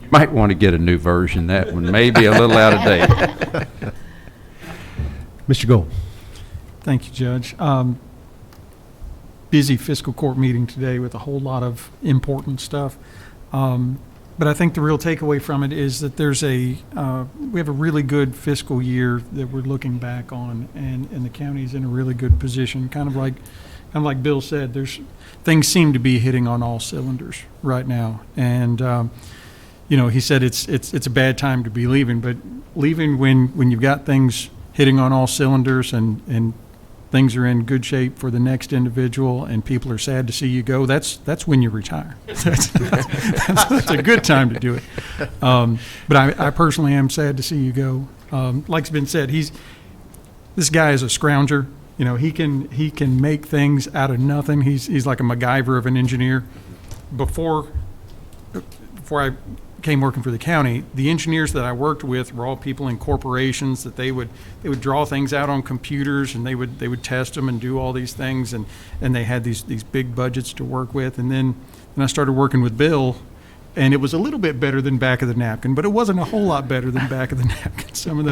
You might want to get a new version. That one may be a little out of date. Mr. Gold. Thank you, Judge. Busy fiscal court meeting today with a whole lot of important stuff. But I think the real takeaway from it is that we have a really good fiscal year that we're looking back on, and the county's in a really good position. Kind of like Bill said, things seem to be hitting on all cylinders right now. And he said it's a bad time to be leaving, but leaving when you've got things hitting on all cylinders and things are in good shape for the next individual and people are sad to see you go, that's when you retire. That's a good time to do it. But I personally am sad to see you go. Like's been said, this guy is a scrounger. He can make things out of nothing. He's like a MacGyver of an engineer. Before I came working for the county, the engineers that I worked with were all people in corporations that they would draw things out on computers, and they would test them and do all these things, and they had these big budgets to work with. And then I started working with Bill, and it was a little bit better than back of the napkin, but it wasn't a whole lot better than back of the napkin. Some of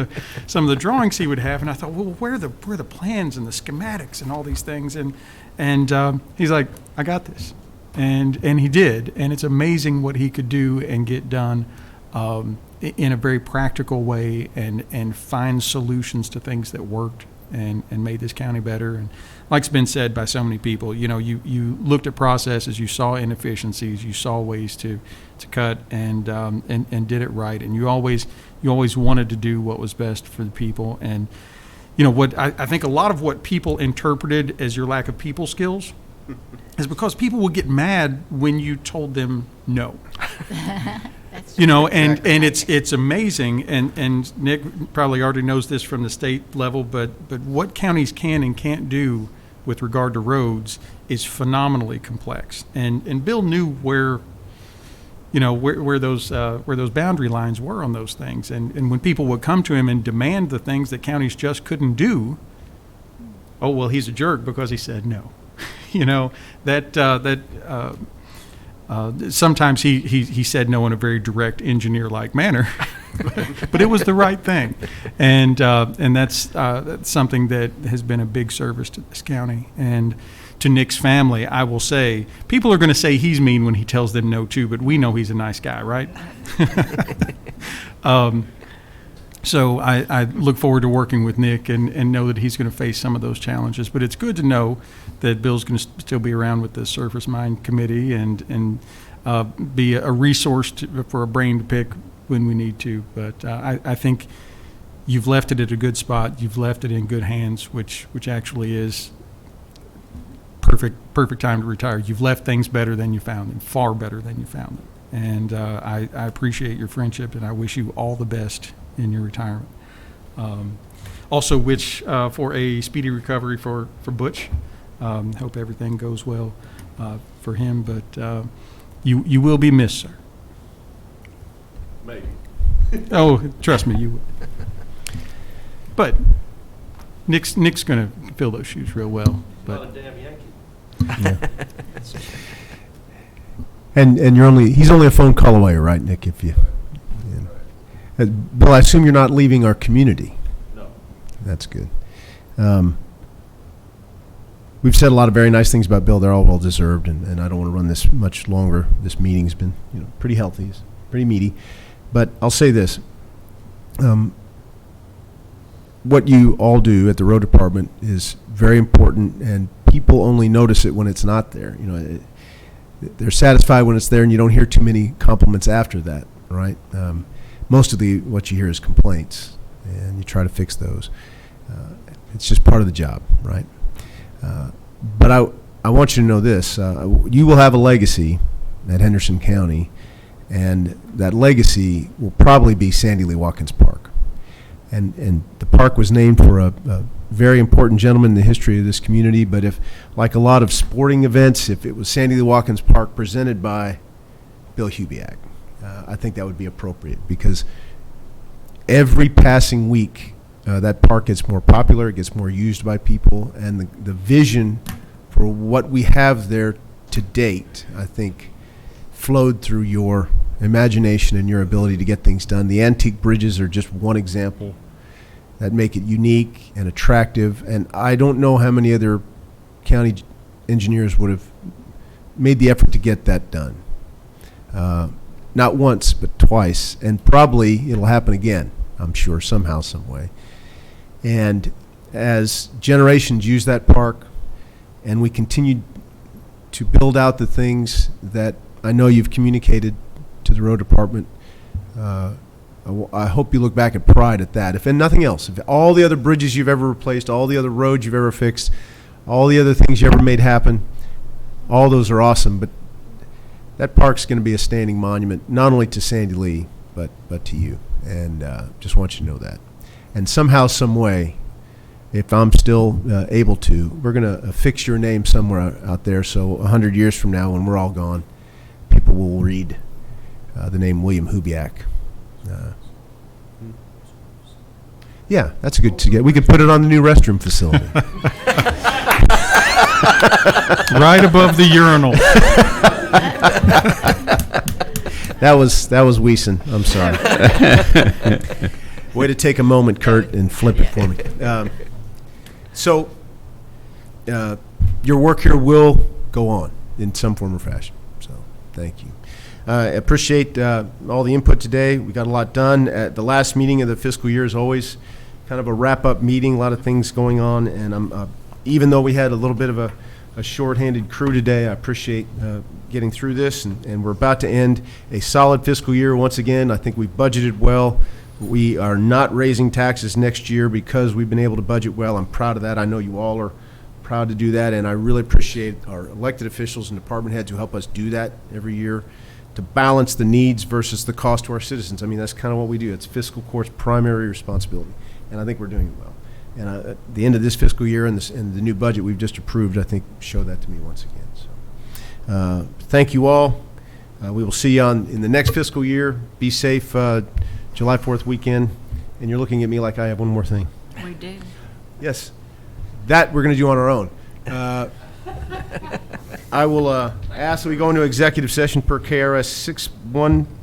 the drawings he would have, and I thought, well, where are the plans and the schematics and all these things? And he's like, I got this. And he did, and it's amazing what he could do and get done in a very practical way, and find solutions to things that worked and made this county better. And like's been said by so many people, you looked at processes, you saw inefficiencies, you saw ways to cut and did it right, and you always wanted to do what was best for the people. And what I think a lot of what people interpreted as your lack of people skills is because people would get mad when you told them no. And it's amazing, and Nick probably already knows this from the state level, but what counties can and can't do with regard to roads is phenomenally complex. And Bill knew where those boundary lines were on those things. And when people would come to him and demand the things that counties just couldn't do, oh, well, he's a jerk because he said no. Sometimes he said no in a very direct engineer-like manner, but it was the right thing, and that's something that has been a big service to this county. And to Nick's family, I will say, people are going to say he's mean when he tells them no too, but we know he's a nice guy, right? So I look forward to working with Nick and know that he's going to face some of those challenges. But it's good to know that Bill's going to still be around with the Surface Mine Committee and be a resource for a brain to pick when we need to. But I think you've left it at a good spot. You've left it in good hands, which actually is perfect time to retire. You've left things better than you found them, far better than you found them. And I appreciate your friendship, and I wish you all the best in your retirement. Also wish for a speedy recovery for Butch. Hope everything goes well for him, but you will be missed, sir. Maybe. Oh, trust me, you will. But Nick's going to fill those shoes real well. Not a But damn Yankee. Yeah. And he's only a phone call away, right, Nick? If you, Bill, I assume you're not leaving our community. No. That's good. We've said a lot of very nice things about Bill. They're all well deserved, and I don't want to run this much longer. This meeting's been, pretty healthy, it's pretty meaty. But I'll say this: what you all do at the road department is very important, and people only notice it when it's not there. They're satisfied when it's there, and you don't hear too many compliments after that, right? Most of what you hear is complaints, and you try to fix those. It's just part of the job, right? But I want you to know this. You will have a legacy at Henderson County, and that legacy will probably be Sandy Lee Watkins Park. And the park was named for a very important gentleman in the history of this community, but if, like a lot of sporting events, if it was Sandy Lee Watkins Park presented by Bill Hubiak, I think that would be appropriate, because every passing week, that park gets more popular, it gets more used by people, and the vision for what we have there to date, I think, flowed through your imagination and your ability to get things done. The antique bridges are just one example that make it unique and attractive, and I don't know how many other county engineers would have made the effort to get that done. Not once, but twice, and probably it'll happen again, I'm sure, somehow, some way. And as generations use that park, and we continue to build out the things that I know you've communicated to the road department, I hope you look back at pride at that. If nothing else, if all the other bridges you've ever replaced, all the other roads you've ever fixed, all the other things you ever made happen, all those are awesome, but that park's going to be a standing monument, not only to Sandy Lee, but to you. And just want you to know that. And somehow, some way, if I'm still able to, we're going to fix your name somewhere out there, so 100 years from now, when we're all gone, people will read the name William Hubiak. Yeah, that's good to get. We could put it on the new restroom facility. right above the urinal. That was Weeson. I'm sorry. Way to take a moment, Kurt, and flip it for me. So, your work here will go on in some form or fashion. So, thank you. I appreciate all the input today. We got a lot done. At the last meeting of the fiscal year is always kind of a wrap-up meeting, a lot of things going on, and even though we had a little bit of a short-handed crew today, I appreciate getting through this, and we're about to end a solid fiscal year once again. I think we've budgeted well. We are not raising taxes next year because we've been able to budget well. I'm proud of that. I know you all are proud to do that, and I really appreciate our elected officials and department heads who help us do that every year, to balance the needs versus the cost to our citizens. I mean, that's kind of what we do. It's fiscal court's primary responsibility, and I think we're doing it well. And at the end of this fiscal year and the new budget we've just approved, I think, show that to me once again. So, thank you all. We will see you in the next fiscal year. Be safe July 4th weekend. And you're looking at me like I have one more thing. We do. Yes. That we're going to do on our own. I will ask that we go into executive session per KRS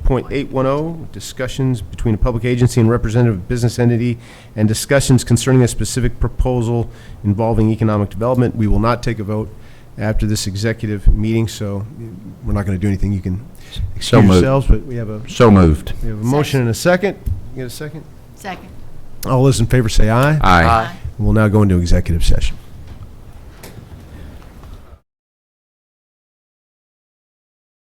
61.810, discussions between a public agency and representative of business entity, and discussions concerning a specific proposal involving economic development. We will not take a vote after this executive meeting, so we're not going to do anything. You can excuse yourselves, but we have a moved. We have a motion and a second. You get a second? Second. All those in favor say aye. Aye. We'll now go into executive session.